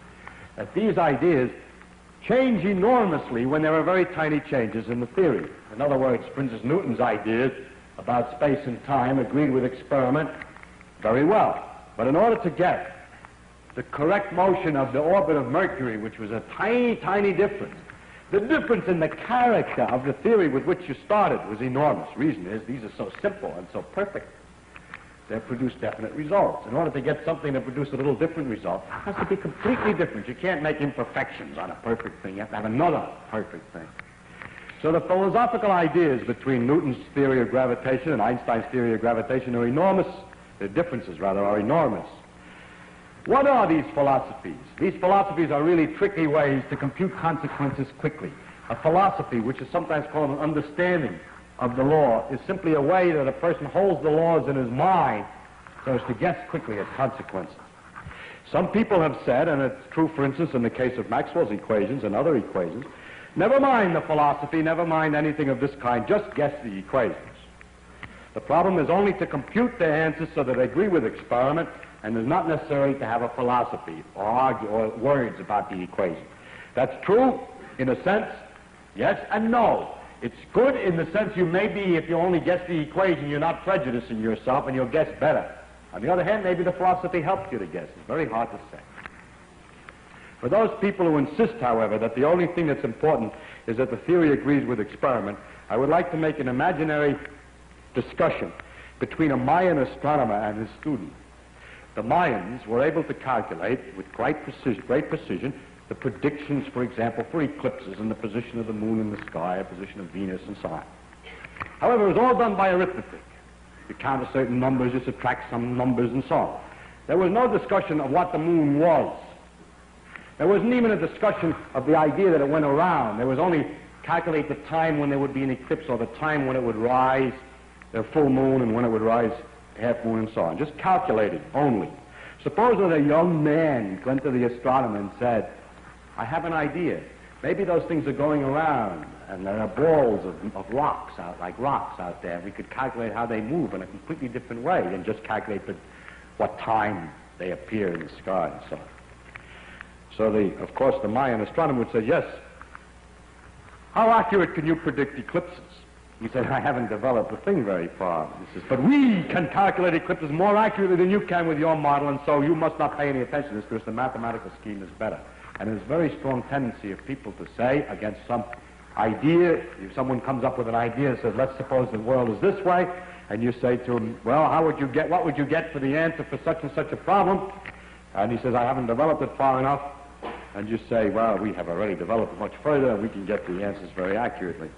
that these ideas change enormously when there are very tiny changes in the theory. In other words, for instance, Newton's ideas about space and time agreed with experiment very well. But in order to get the correct motion of the orbit of Mercury, which was a tiny, tiny difference, the difference in the character of the theory with which you started was enormous. Reason is, these are so simple and so perfect They produce definite results. In order to get something to produce a little different result, it has to be completely different. You can't make imperfections on a perfect thing. You have to have another perfect thing. So the philosophical ideas between Newton's theory of gravitation and Einstein's theory of gravitation are enormous. The differences, rather, are enormous. What are these philosophies? These philosophies are really tricky ways to compute consequences quickly. A philosophy, which is sometimes called an understanding of the law, is simply a way that a person holds the laws in his mind so as to guess quickly at consequences. Some people have said, and it's true, for instance, in the case of Maxwell's equations and other equations, never mind the philosophy, never mind anything of this kind, just guess the equations. The problem is only to compute the answers so that they agree with experiment, and is not necessary to have a philosophy or argue or words about the equation. That's true in a sense, yes and no. It's good in the sense you may be, if you only guess the equation, you're not prejudicing yourself and you'll guess better. On the other hand, maybe the philosophy helps you to guess. It's very hard to say. For those people who insist, however, that the only thing that's important is that the theory agrees with experiment, I would like to make an imaginary discussion between a Mayan astronomer and his student. The Mayans were able to calculate with great precision the predictions, for example, for eclipses and the position of the moon in the sky, the position of Venus, and so on. However, it was all done by arithmetic. You count a certain numbers, you subtract some numbers, and so on. There was no discussion of what the moon was. There wasn't even a discussion of the idea that it went around. There was only calculate the time when there would be an eclipse or the time when it would rise, the full moon, and when it would rise, half moon, and so on. Just calculated only. Suppose that a young man went to the astronomer and said, I have an idea. Maybe those things are going around, and there are balls of rocks out, like rocks out there. We could calculate how they move in a completely different way than just calculate what time they appear in the sky and so on. So, of course, the Mayan astronomer would say, yes, how accurate can you predict eclipses? He said, I haven't developed the thing very far. He says, but we can calculate eclipses more accurately than you can with your model, and so you must not pay any attention to this because the mathematical scheme is better. And there's a very strong tendency of people to say against some idea, if someone comes up with an idea and says, let's suppose the world is this way, and you say to him, well, what would you get for the answer for such and such a problem? And he says, I haven't developed it far enough. And you say, well, we have already developed it much further, and we can get the answers very accurately.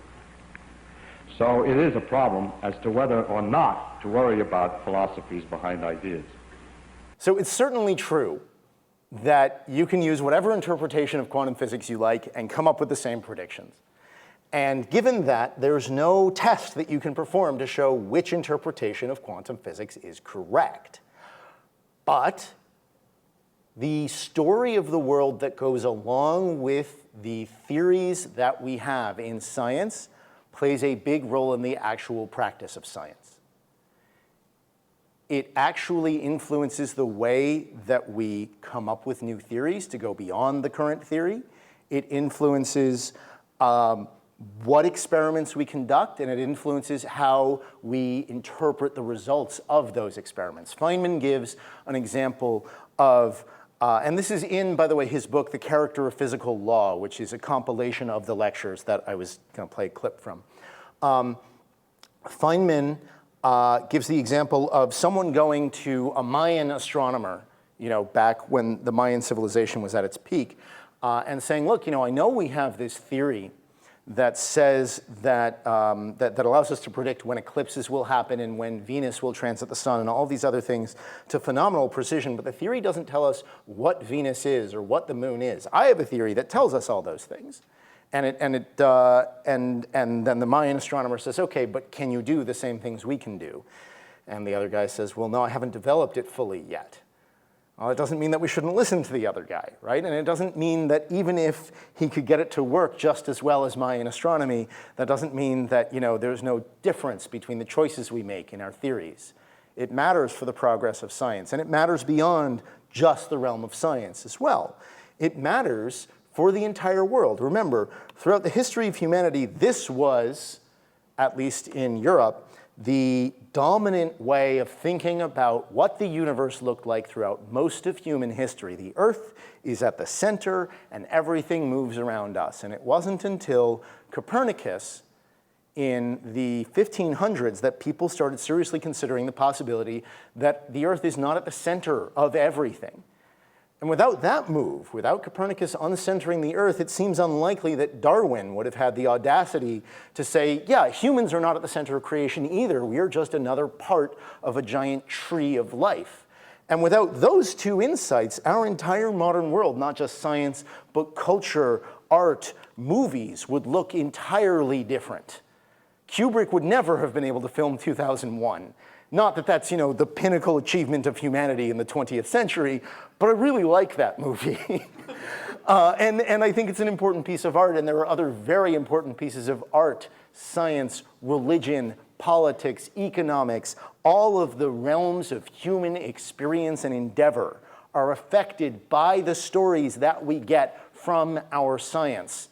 So it is a problem as to whether or not to worry about philosophies behind ideas. So it's certainly true that you can use whatever interpretation of quantum physics you like and come up with the same predictions. And given that, there's no test that you can perform to show which interpretation of quantum physics is correct. But the story of the world that goes along with the theories that we have in science plays a big role in the actual practice of science. It actually influences the way that we come up with new theories to go beyond the current theory. It influences what experiments we conduct, and it influences how we interpret the results of those experiments. Feynman gives an example of, and this is in, by the way, his book, The Character of Physical Law, which is a compilation of the lectures that I was going to play a clip from. Feynman gives the example of someone going to a Mayan astronomer, back when the Mayan civilization was at its peak, and saying, look, I know we have this theory that says that, that allows us to predict when eclipses will happen and when Venus will transit the sun and all these other things to phenomenal precision, but the theory doesn't tell us what Venus is or what the moon is. I have a theory that tells us all those things. And then the Mayan astronomer says, okay, but can you do the same things we can do? And the other guy says, well, no, I haven't developed it fully yet. Well, it doesn't mean that we shouldn't listen to the other guy, right? And it doesn't mean that even if he could get it to work just as well as Mayan astronomy, that doesn't mean that, there's no difference between the choices we make in our theories. It matters for the progress of science, and it matters beyond just the realm of science as well. It matters for the entire world. Remember, throughout the history of humanity, this was, at least in Europe, the dominant way of thinking about what the universe looked like throughout most of human history. The Earth is at the center, and everything moves around us. And it wasn't until Copernicus in the 1500s that people started seriously considering the possibility that the Earth is not at the center of everything. And without that move, without Copernicus uncentering the Earth, it seems unlikely that Darwin would have had the audacity to say, yeah, humans are not at the center of creation either. We are just another part of a giant tree of life. And without those two insights, our entire modern world, not just science, but culture, art, movies, would look entirely different. Kubrick would never have been able to film 2001. Not that that's, the pinnacle achievement of humanity in the 20th century, but I really like that movie. And I think it's an important piece of art, and there are other very important pieces of art, science, religion, politics, economics. All of the realms of human experience and endeavor are affected by the stories that we get from our science.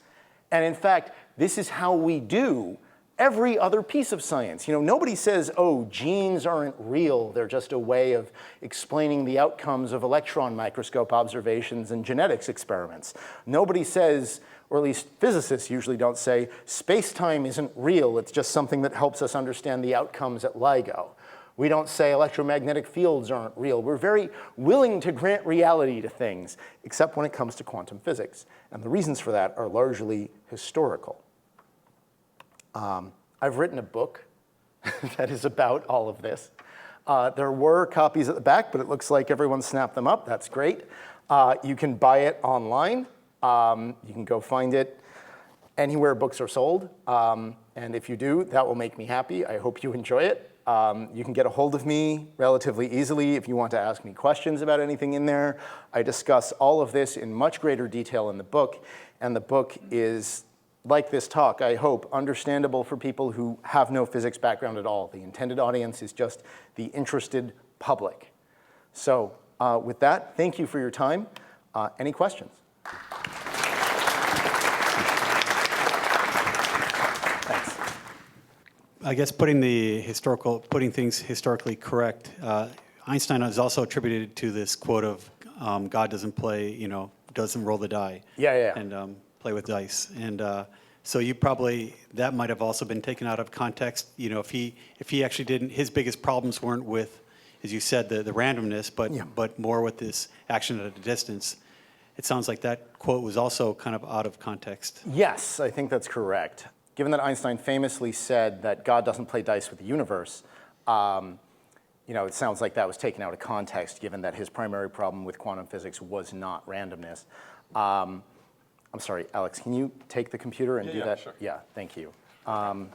And in fact, this is how we do every other piece of science. Nobody says, oh, genes aren't real. They're just a way of explaining the outcomes of electron microscope observations and genetics experiments. Nobody says, or at least physicists usually don't say, space-time isn't real. It's just something that helps us understand the outcomes at LIGO. We don't say electromagnetic fields aren't real. We're very willing to grant reality to things, except when it comes to quantum physics. And the reasons for that are largely historical. I've written a book that is about all of this. There were copies at the back, but it looks like everyone snapped them up. That's great. You can buy it online. You can go find it anywhere books are sold. And if you do, that will make me happy. I hope you enjoy it. You can get a hold of me relatively easily if you want to ask me questions about anything in there. I discuss all of this in much greater detail in the book, and the book is, like this talk, I hope, understandable for people who have no physics background at all. The intended audience is just the interested public. So with that, thank you for your time. Any questions? Thanks. I guess putting things historically correct, Einstein is also attributed to this quote of God doesn't play, doesn't roll the die. Yeah. And play with dice. And so that might have also been taken out of context. If he actually didn't, his biggest problems weren't with, as you said, the randomness, but more with this action at a distance. It sounds like that quote was also kind of out of context. Yes, I think that's correct. Given that Einstein famously said that God doesn't play dice with the universe, it sounds like that was taken out of context, given that his primary problem with quantum physics was not randomness. I'm sorry, Alex, can you take the computer and do that? Sure. Yeah, thank you. I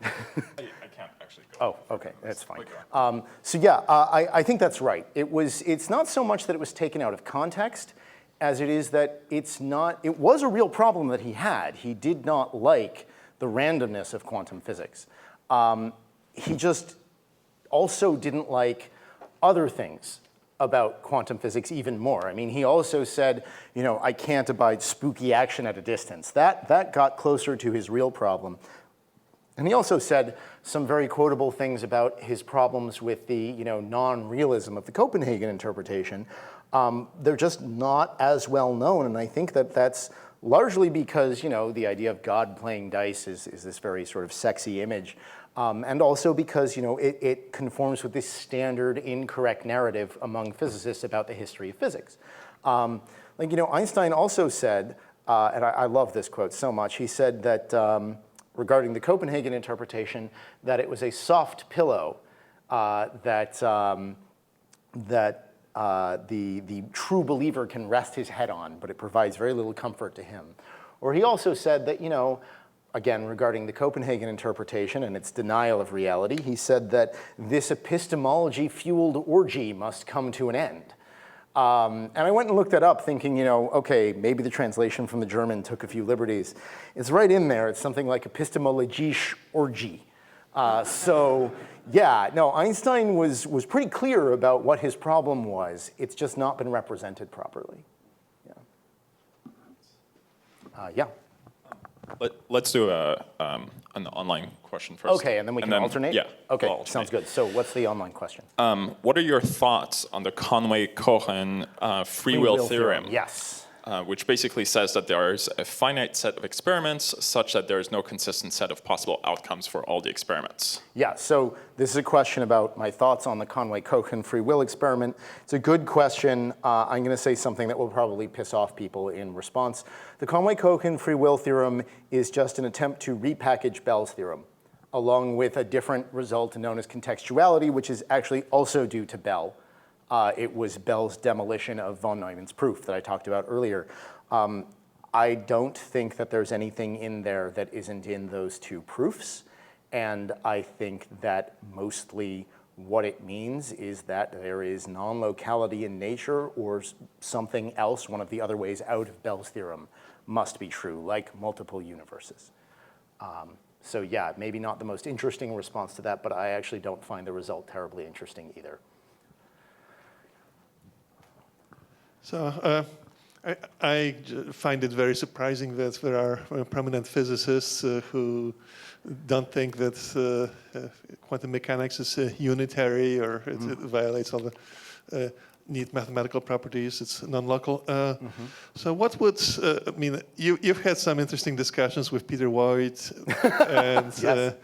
can't actually go. Oh, okay, that's fine. I think that's right. It's not so much that it was taken out of context as it is that it was a real problem that he had. He did not like the randomness of quantum physics. He just also didn't like other things about quantum physics even more. I mean, he also said, I can't abide spooky action at a distance. That got closer to his real problem. And he also said some very quotable things about his problems with the non-realism of the Copenhagen interpretation. They're just not as well known, and I think that's largely because the idea of God playing dice is this very sort of sexy image. And also because it conforms with this standard incorrect narrative among physicists about the history of physics. Einstein also said, and I love this quote so much, he said that regarding the Copenhagen interpretation, that it was a soft pillow that the true believer can rest his head on, but it provides very little comfort to him. Or he also said that, again, regarding the Copenhagen interpretation and its denial of reality, he said that this epistemology-fueled orgy must come to an end. And I went and looked that up thinking, okay, maybe the translation from the German took a few liberties. It's right in there. It's something like epistemologische orgy. Einstein was pretty clear about what his problem was. It's just not been represented properly. Yeah. Let's do an online question first. Okay, and then we can alternate? Yeah. Okay, we'll alternate. sounds good. So what's the online question? What are your thoughts on the Conway-Cohen free will theorem? Yes. which basically says that there is a finite set of experiments such that there is no consistent set of possible outcomes for all the experiments. Yeah, so this is a question about my thoughts on the Conway-Cohen free will experiment. It's a good question. I'm going to say something that will probably piss off people in response. The Conway-Cohen free will theorem is just an attempt to repackage Bell's theorem, along with a different result known as contextuality, which is actually also due to Bell. It was Bell's demolition of von Neumann's proof that I talked about earlier. I don't think that there's anything in there that isn't in those two proofs. And I think that mostly what it means is that there is non-locality in nature, or something else, one of the other ways out of Bell's theorem must be true, like multiple universes. So yeah, maybe not the most interesting response to that, but I actually don't find the result terribly interesting either. So I find it very surprising that there are prominent physicists who don't think that quantum mechanics is unitary, or it violates all the neat mathematical properties. It's non-local. So what would, I mean, you've had some interesting discussions with Peter Voigt, and Yes.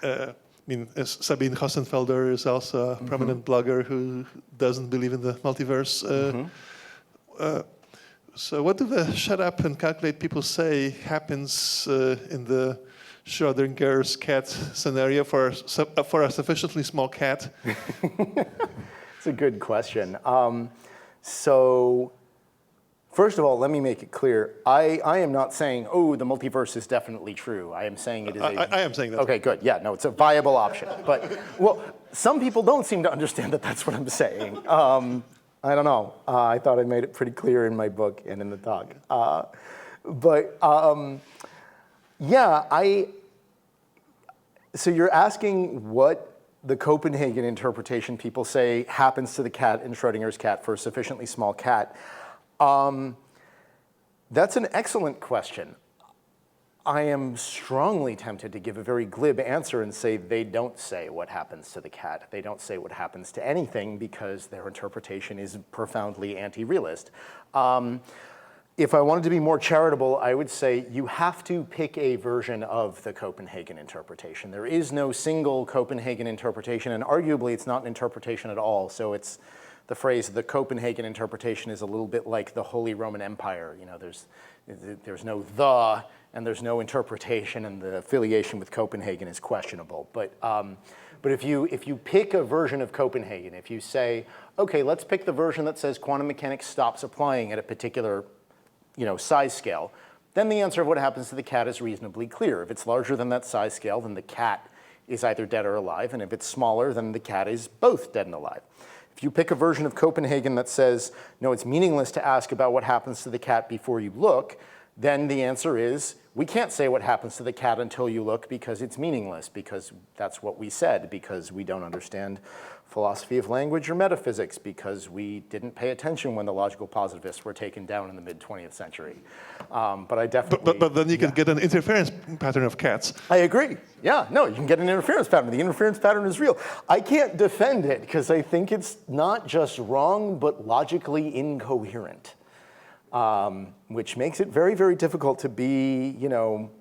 I mean, Sabine Hossenfelder is also a prominent blogger who doesn't believe in the multiverse. So what do the shut up and calculate people say happens in the Schrodinger's cat scenario for a sufficiently small cat? It's a good question. So first of all, let me make it clear. I am not saying, oh, the multiverse is definitely true. I am saying it is I am saying that. Okay, good. Yeah, no, it's a viable option. But, well, some people don't seem to understand that that's what I'm saying. I don't know. I thought I made it pretty clear in my book and in the talk. Yeah, so you're asking what the Copenhagen interpretation people say happens to the cat in Schrodinger's cat for a sufficiently small cat. That's an excellent question. I am strongly tempted to give a very glib answer and say they don't say what happens to the cat. They don't say what happens to anything because their interpretation is profoundly anti-realist. If I wanted to be more charitable, I would say you have to pick a version of the Copenhagen interpretation. There is no single Copenhagen interpretation, and arguably it's not an interpretation at all. So it's the phrase, the Copenhagen interpretation, is a little bit like the Holy Roman Empire. You know, there's no the, and there's no interpretation, and the affiliation with Copenhagen is questionable. But if you pick a version of Copenhagen, if you say, okay, let's pick the version that says quantum mechanics stops applying at a particular, size scale, then the answer of what happens to the cat is reasonably clear. If it's larger than that size scale, then the cat is either dead or alive, and if it's smaller, then the cat is both dead and alive. If you pick a version of Copenhagen that says, no, it's meaningless to ask about what happens to the cat before you look, then the answer is, we can't say what happens to the cat until you look because it's meaningless, because that's what we said, because we don't understand philosophy of language or metaphysics, because we didn't pay attention when the logical positivists were taken down in the mid-20th century. But I definitely... But then you can get an interference pattern of cats. I agree. Yeah, no, you can get an interference pattern. The interference pattern is real. I can't defend it because I think it's not just wrong, but logically incoherent. Which makes it very, very difficult to be,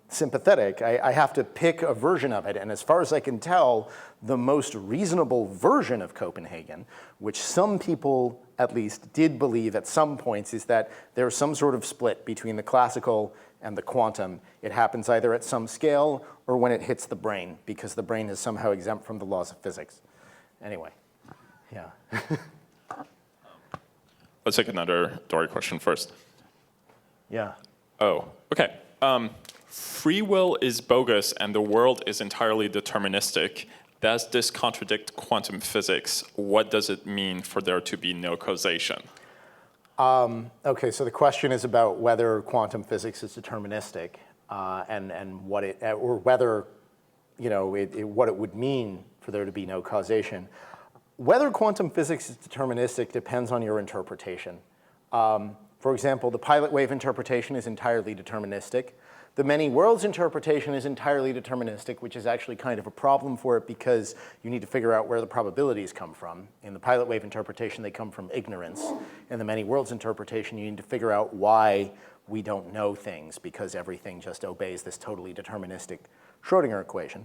sympathetic. I have to pick a version of it, and as far as I can tell, the most reasonable version of Copenhagen, which some people at least did believe at some points, is that there's some sort of split between the classical and the quantum. It happens either at some scale or when it hits the brain, because the brain is somehow exempt from the laws of physics. Anyway, yeah. Let's take another Dory question first. Yeah. Oh, okay. Free will is bogus and the world is entirely deterministic. Does this contradict quantum physics? What does it mean for there to be no causation? Okay, so the question is about whether quantum physics is deterministic and what it, or whether, what it would mean for there to be no causation. Whether quantum physics is deterministic depends on your interpretation. For example, the pilot wave interpretation is entirely deterministic. The many worlds interpretation is entirely deterministic, which is actually kind of a problem for it because you need to figure out where the probabilities come from. In the pilot wave interpretation, they come from ignorance. In the many worlds interpretation, you need to figure out why we don't know things because everything just obeys this totally deterministic Schrodinger equation.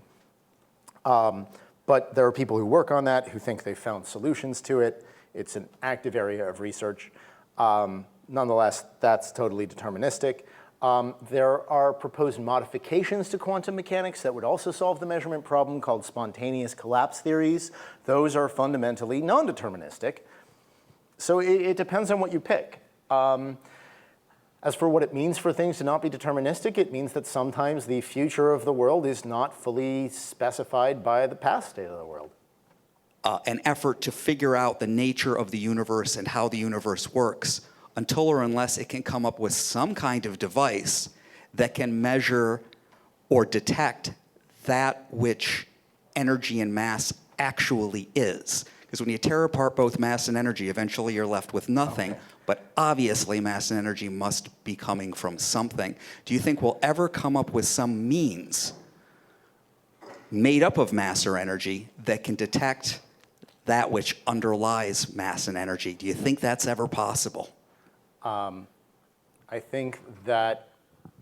But there are people who work on that, who think they've found solutions to it. It's an active area of research. Nonetheless, that's totally deterministic. There are proposed modifications to quantum mechanics that would also solve the measurement problem called spontaneous collapse theories. Those are fundamentally non-deterministic. So it depends on what you pick. As for what it means for things to not be deterministic, it means that sometimes the future of the world is not fully specified by the past state of the world. An effort to figure out the nature of the universe and how the universe works until or unless it can come up with some kind of device that can measure or detect that which energy and mass actually is. Because when you tear apart both mass and energy, eventually you're left with nothing. Okay. But obviously mass and energy must be coming from something. Do you think we'll ever come up with some means made up of mass or energy that can detect that which underlies mass and energy? Do you think that's ever possible? I think that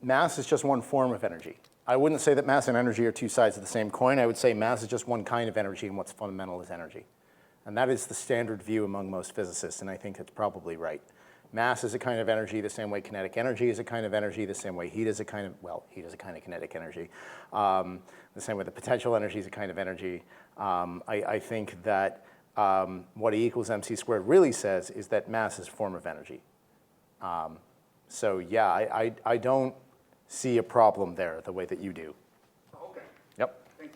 mass is just one form of energy. I wouldn't say that mass and energy are two sides of the same coin. I would say mass is just one kind of energy, and what's fundamental is energy. And that is the standard view among most physicists, and I think it's probably right. Mass is a kind of energy the same way kinetic energy is a kind of energy, the same way heat is a kind of, well, heat is a kind of kinetic energy. The same way the potential energy is a kind of energy. I think that what E equals mc squared really says is that mass is a form of energy. So yeah, I don't see a problem there the way that you do. Okay. Yep. Thank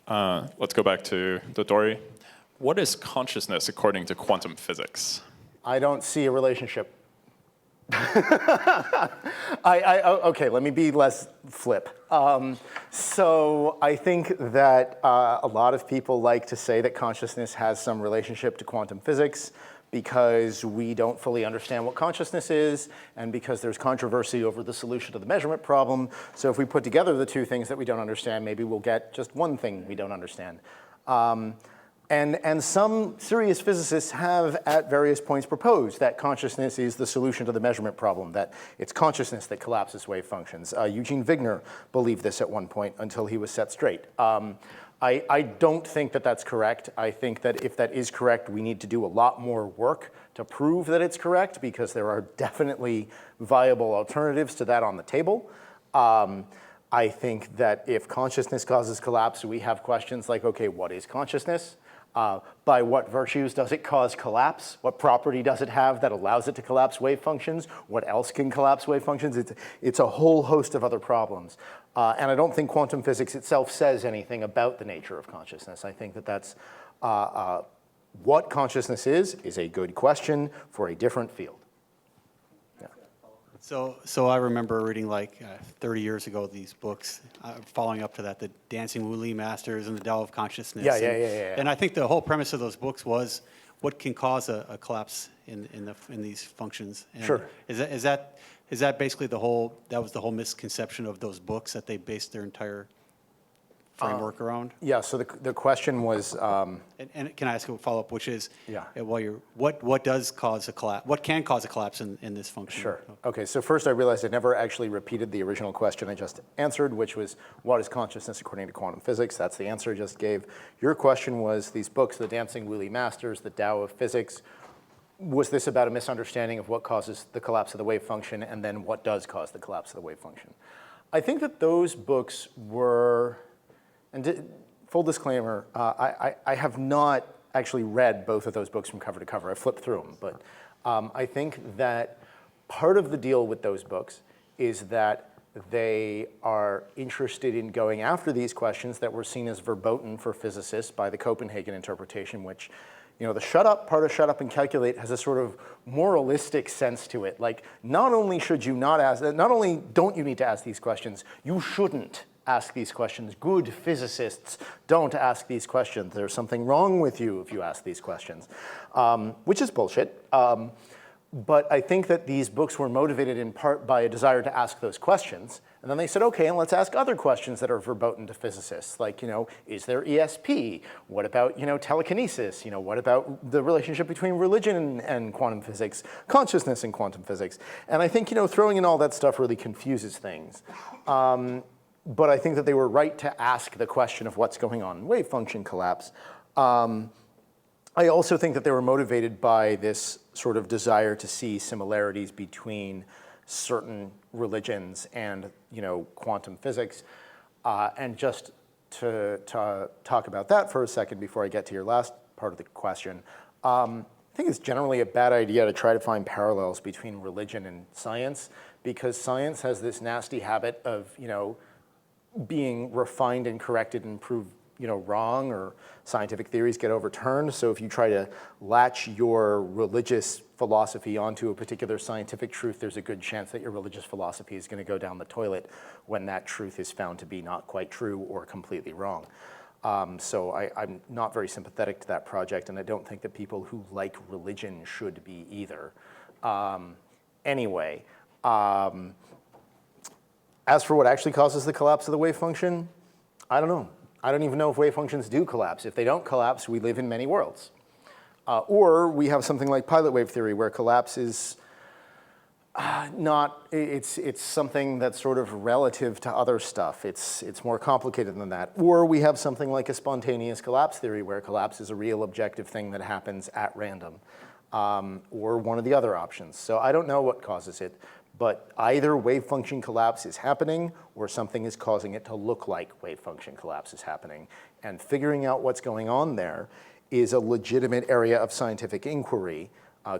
you. Let's go back to Dodori. What is consciousness according to quantum physics? I don't see a relationship. Okay, let me be less flip. So I think that a lot of people like to say that consciousness has some relationship to quantum physics because we don't fully understand what consciousness is and because there's controversy over the solution to the measurement problem. So if we put together the two things that we don't understand, maybe we'll get just one thing we don't understand. And some serious physicists have at various points proposed that consciousness is the solution to the measurement problem, that it's consciousness that collapses wave functions. Eugene Wigner believed this at one point until he was set straight. I don't think that that's correct. I think that if that is correct, we need to do a lot more work to prove that it's correct because there are definitely viable alternatives to that on the table. I think that if consciousness causes collapse, we have questions like, okay, what is consciousness? By what virtues does it cause collapse? What property does it have that allows it to collapse wave functions? What else can collapse wave functions? It's a whole host of other problems. And I don't think quantum physics itself says anything about the nature of consciousness. I think that that's what consciousness is a good question for a different field. So I remember reading like 30 years ago these books, following up to that, the Dancing Wuli Masters and the Tao of Consciousness. Yeah. And I think the whole premise of those books was what can cause a collapse in these functions. And sure. Is that basically that was the whole misconception of those books that they based their entire framework around? Yeah, so the question was... And can I ask a follow-up, which is, yeah. What does cause a collapse? What can cause a collapse in this function? Sure. Okay, so first I realized I never actually repeated the original question I just answered, which was, what is consciousness according to quantum physics? That's the answer I just gave. Your question was these books, the Dancing Wuli Masters, the Tao of Physics. Was this about a misunderstanding of what causes the collapse of the wave function, and then what does cause the collapse of the wave function? I think that those books were... And full disclaimer, I have not actually read both of those books from cover to cover. I flipped through them. But I think that part of the deal with those books is that they are interested in going after these questions that were seen as verboten for physicists by the Copenhagen interpretation, which, you know, the shut up part of shut up and calculate has a sort of moralistic sense to it. Like, not only don't you need to ask these questions, you shouldn't ask these questions. Good physicists don't ask these questions. There's something wrong with you if you ask these questions, which is bullshit. But I think that these books were motivated in part by a desire to ask those questions. And then they said, okay, and let's ask other questions that are verboten to physicists, like, is there ESP? What about, telekinesis? What about the relationship between religion and quantum physics, consciousness and quantum physics? And I think, throwing in all that stuff really confuses things. But I think that they were right to ask the question of what's going on in wave function collapse. I also think that they were motivated by this sort of desire to see similarities between certain religions and quantum physics. And just to talk about that for a second before I get to your last part of the question, I think it's generally a bad idea to try to find parallels between religion and science, because science has this nasty habit of being refined and corrected and proved wrong, or scientific theories get overturned. So if you try to latch your religious philosophy onto a particular scientific truth, there's a good chance that your religious philosophy is going to go down the toilet when that truth is found to be not quite true or completely wrong. So I'm not very sympathetic to that project, and I don't think that people who like religion should be either. Anyway, as for what actually causes the collapse of the wave function, I don't know. I don't even know if wave functions do collapse. If they don't collapse, we live in many worlds. Or we have something like pilot wave theory, where collapse is it's something that's sort of relative to other stuff. It's more complicated than that. Or we have something like a spontaneous collapse theory, where collapse is a real objective thing that happens at random. Or one of the other options. So I don't know what causes it. But either wave function collapse is happening, or something is causing it to look like wave function collapse is happening. And figuring out what's going on there is a legitimate area of scientific inquiry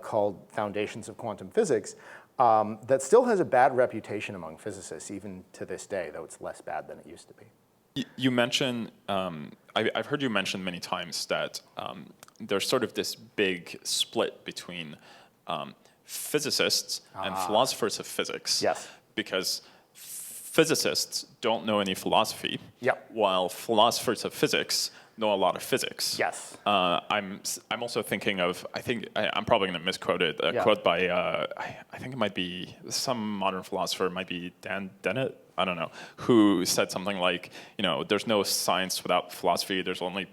called Foundations of Quantum Physics that still has a bad reputation among physicists, even to this day, though it's less bad than it used to be. You mentioned, I've heard you mention many times that there's sort of this big split between physicists and philosophers of physics. Yes. Because physicists don't know any philosophy, while philosophers of physics know a lot of physics. Yes. I'm also thinking of, I'm probably going to misquote it, a quote by, I think it might be some modern philosopher, it might be Dan Dennett, I don't know, who said something like, there's no science without philosophy, there's only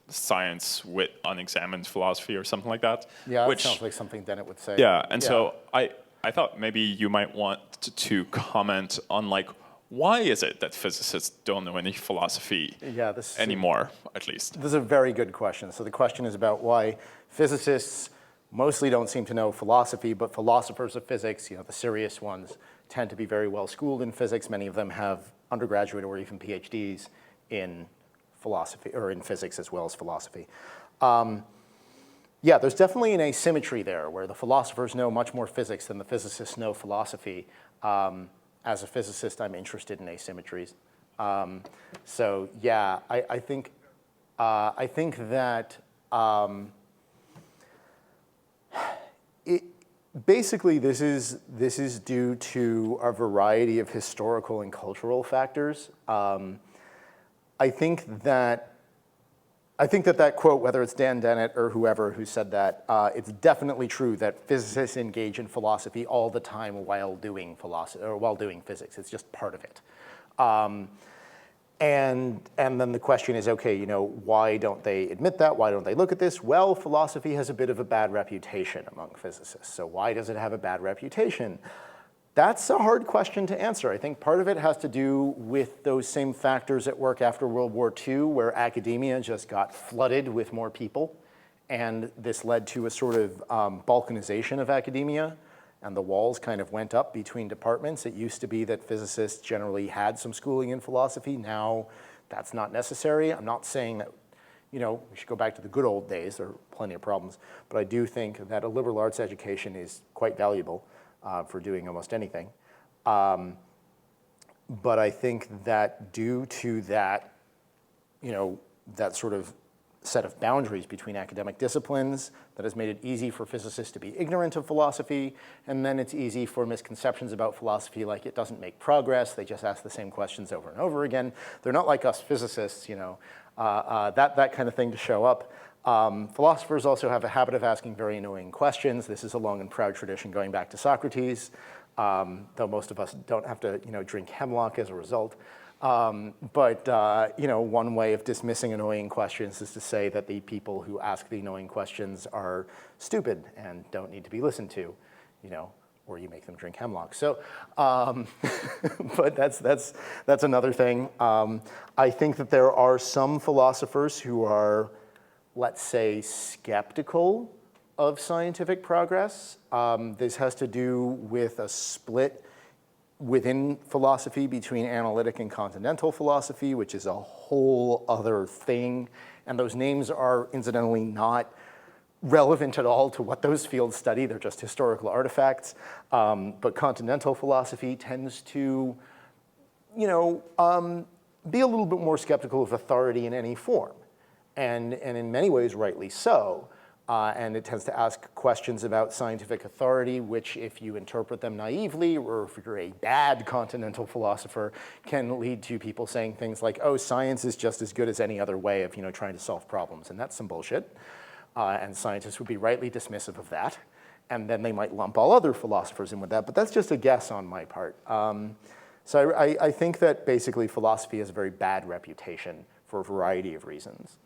science with unexamined philosophy, or something like that. Yeah, that sounds like something Dennett would say. Yeah, and so I thought maybe you might want to comment on, why is it that physicists don't know any philosophy anymore, at least? This is a very good question. So the question is about why physicists mostly don't seem to know philosophy, but philosophers of physics, the serious ones, tend to be very well schooled in physics. Many of them have undergraduate or even PhDs in philosophy, or in physics as well as philosophy. There's definitely an asymmetry there, where the philosophers know much more physics than the physicists know philosophy. As a physicist, I'm interested in asymmetries. So yeah, I think that basically this is due to a variety of historical and cultural factors. I think that quote, whether it's Dan Dennett or whoever who said that, it's definitely true that physicists engage in philosophy all the time while doing philosophy, or while doing physics. It's just part of it. And then the question is, okay, why don't they admit that? Why don't they look at this? Well, philosophy has a bit of a bad reputation among physicists. So why does it have a bad reputation? That's a hard question to answer. I think part of it has to do with those same factors at work after World War II, where academia just got flooded with more people. And this led to a sort of balkanization of academia. And the walls kind of went up between departments. It used to be that physicists generally had some schooling in philosophy. Now that's not necessary. I'm not saying that we should go back to the good old days. There are plenty of problems. But I do think that a liberal arts education is quite valuable for doing almost anything. But I think that due to that, that sort of set of boundaries between academic disciplines, that has made it easy for physicists to be ignorant of philosophy, and then it's easy for misconceptions about philosophy, like it doesn't make progress, they just ask the same questions over and over again. They're not like us physicists, that kind of thing to show up. Philosophers also have a habit of asking very annoying questions. This is a long and proud tradition going back to Socrates, though most of us don't have to drink hemlock as a result. But one way of dismissing annoying questions is to say that the people who ask the annoying questions are stupid and don't need to be listened to, or you make them drink hemlock. So, but that's another thing. I think that there are some philosophers who are, let's say, skeptical of scientific progress. This has to do with a split within philosophy between analytic and continental philosophy, which is a whole other thing. And those names are incidentally not relevant at all to what those fields study. They're just historical artifacts. But continental philosophy tends to, be a little bit more skeptical of authority in any form. And in many ways, rightly so. And it tends to ask questions about scientific authority, which, if you interpret them naively, or if you're a bad continental philosopher, can lead to people saying things like, oh, science is just as good as any other way of trying to solve problems. And that's some bullshit. And scientists would be rightly dismissive of that. And then they might lump all other philosophers in with that. But that's just a guess on my part. So I think that basically philosophy has a very bad reputation for a variety of reasons.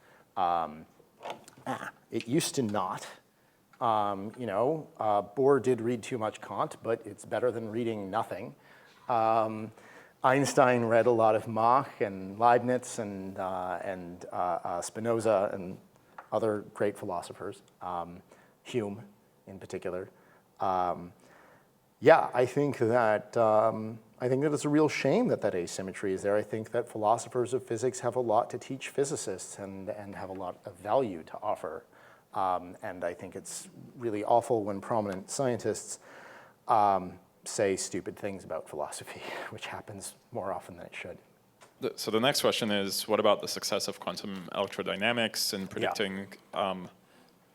It used to not. Bohr did read too much Kant, but it's better than reading nothing. Einstein read a lot of Mach and Leibniz and Spinoza and other great philosophers, Hume in particular. I think that it's a real shame that asymmetry is there. I think that philosophers of physics have a lot to teach physicists and have a lot of value to offer. And I think it's really awful when prominent scientists say stupid things about philosophy, which happens more often than it should. So the next question is, what about the success of quantum electrodynamics in predicting?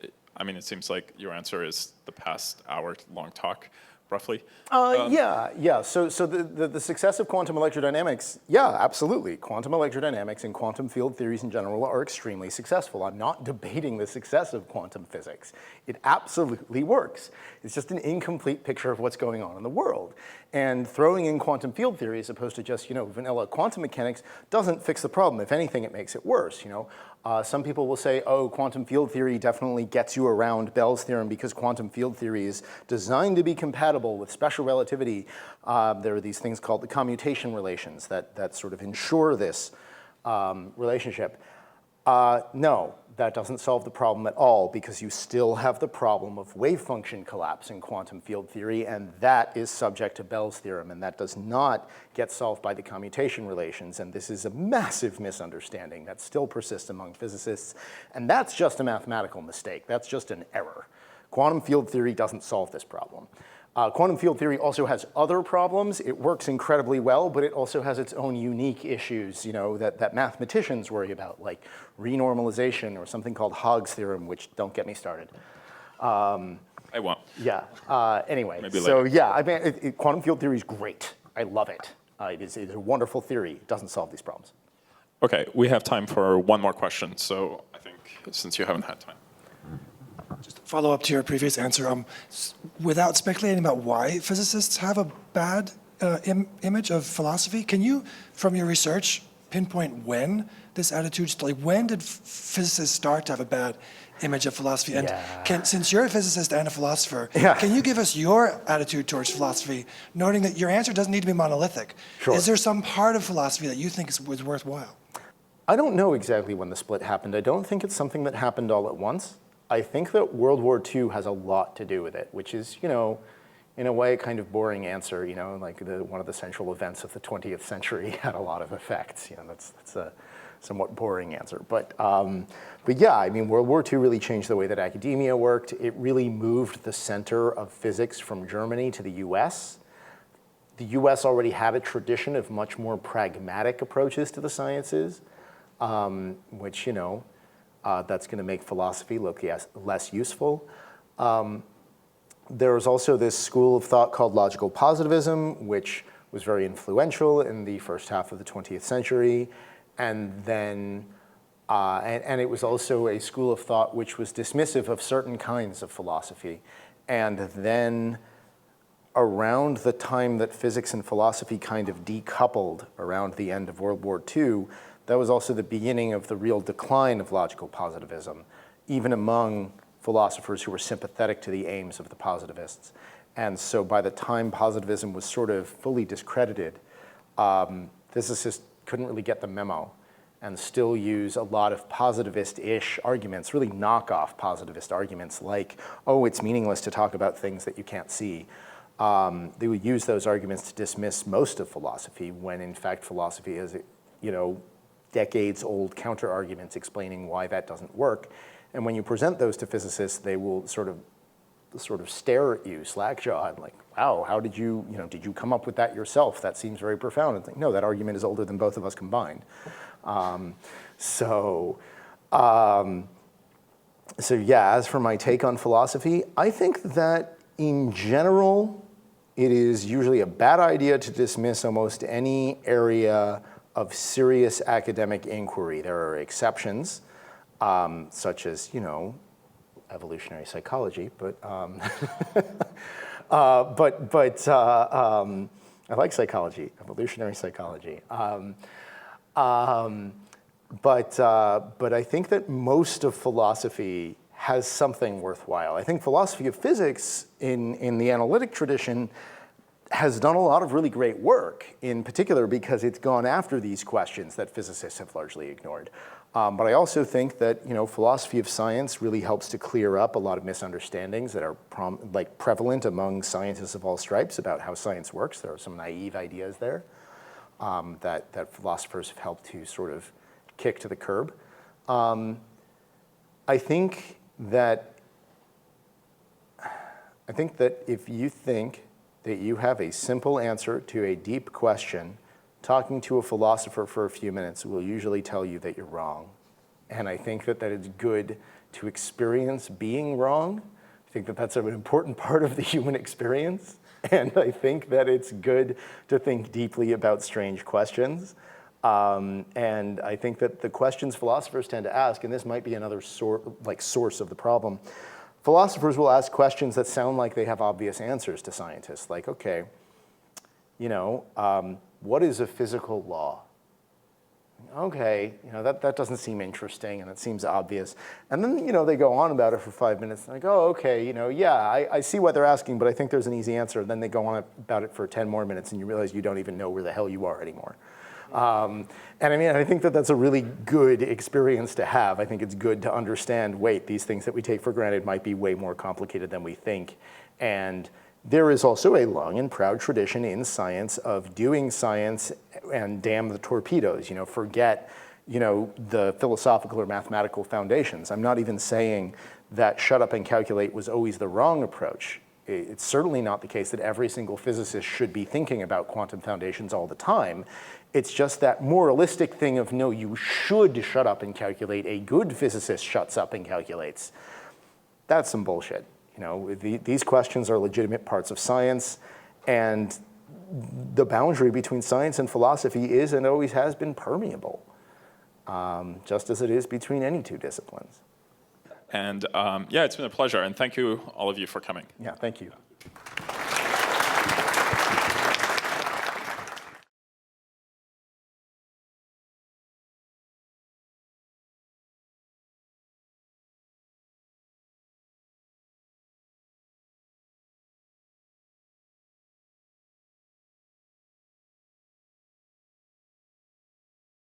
It seems like your answer is the past hour-long talk, roughly. So the success of quantum electrodynamics, absolutely. Quantum electrodynamics and quantum field theories in general are extremely successful. I'm not debating the success of quantum physics. It absolutely works. It's just an incomplete picture of what's going on in the world. And throwing in quantum field theory as opposed to just vanilla quantum mechanics doesn't fix the problem. If anything, it makes it worse. Some people will say, oh, quantum field theory definitely gets you around Bell's theorem because quantum field theory is designed to be compatible with special relativity. There are these things called the commutation relations that sort of ensure this relationship. No, that doesn't solve the problem at all because you still have the problem of wave function collapse in quantum field theory, and that is subject to Bell's theorem, and that does not get solved by the commutation relations, and this is a massive misunderstanding that still persists among physicists, and that's just a mathematical mistake. That's just an error. Quantum field theory doesn't solve this problem. Quantum field theory also has other problems. It works incredibly well, but it also has its own unique issues, that mathematicians worry about, like renormalization or something called Hogg's theorem, which don't get me started. I won't. Anyway, Maybe so later. quantum field theory is great. I love it. It is a wonderful theory. It doesn't solve these problems. Okay, we have time for one more question. So I think since you haven't had time. Just to follow up to your previous answer, without speculating about why physicists have a bad image of philosophy, can you, from your research, pinpoint when this attitude, when did physicists start to have a bad image of philosophy? And since you're a physicist and a philosopher, can you give us your attitude towards philosophy, noting that your answer doesn't need to be monolithic? Sure. Is there some part of philosophy that you think was worthwhile? I don't know exactly when the split happened. I don't think it's something that happened all at once. I think that World War II has a lot to do with it, which is, in a way, a kind of boring answer. Like one of the central events of the 20th century had a lot of effects. That's a somewhat boring answer. But World War II really changed the way that academia worked. It really moved the center of physics from Germany to the US. The US already had a tradition of much more pragmatic approaches to the sciences, which, that's going to make philosophy look less useful. There was also this school of thought called logical positivism, which was very influential in the first half of the 20th century. And then And it was also a school of thought which was dismissive of certain kinds of philosophy. And then around the time that physics and philosophy kind of decoupled around the end of World War II, that was also the beginning of the real decline of logical positivism, even among philosophers who were sympathetic to the aims of the positivists. And so by the time positivism was sort of fully discredited, physicists couldn't really get the memo and still use a lot of positivist-ish arguments, really knockoff positivist arguments like, oh, it's meaningless to talk about things that you can't see. They would use those arguments to dismiss most of philosophy when in fact philosophy has, decades-old counter-arguments explaining why that doesn't work. And when you present those to physicists, they will sort of stare at you slack-jawed, like, wow, how did you come up with that yourself? That seems very profound. And think, no, that argument is older than both of us combined. So yeah, as for my take on philosophy, I think that in general, it is usually a bad idea to dismiss almost any area of serious academic inquiry. There are exceptions, such as, evolutionary psychology, but I like psychology, evolutionary psychology. But I think that most of philosophy has something worthwhile. I think philosophy of physics in the analytic tradition has done a lot of really great work, in particular because it's gone after these questions that physicists have largely ignored. But I also think that philosophy of science really helps to clear up a lot of misunderstandings that are prevalent among scientists of all stripes about how science works. There are some naive ideas there that philosophers have helped to sort of kick to the curb. I think that if you think that you have a simple answer to a deep question, talking to a philosopher for a few minutes will usually tell you that you're wrong. And I think that it's good to experience being wrong. I think that that's an important part of the human experience. And I think that it's good to think deeply about strange questions. And I think that the questions philosophers tend to ask, and this might be another source of the problem, philosophers will ask questions that sound like they have obvious answers to scientists, like, okay, what is a physical law? Okay, that doesn't seem interesting and it seems obvious. And then, they go on about it for 5 minutes and like, oh, okay, yeah, I see what they're asking, but I think there's an easy answer. And then they go on about it for 10 more minutes and you realize you don't even know where the hell you are anymore. And I think that that's a really good experience to have. I think it's good to understand, wait, these things that we take for granted might be way more complicated than we think. And there is also a long and proud tradition in science of doing science and damn the torpedoes, forget, the philosophical or mathematical foundations. I'm not even saying that shut up and calculate was always the wrong approach. It's certainly not the case that every single physicist should be thinking about quantum foundations all the time. It's just that moralistic thing of, no, you should shut up and calculate. A good physicist shuts up and calculates. That's some bullshit. These questions are legitimate parts of science, and the boundary between science and philosophy is and always has been permeable, just as it is between any two disciplines. And yeah, it's been a pleasure, and thank you, all of you, for coming. Yeah, thank you.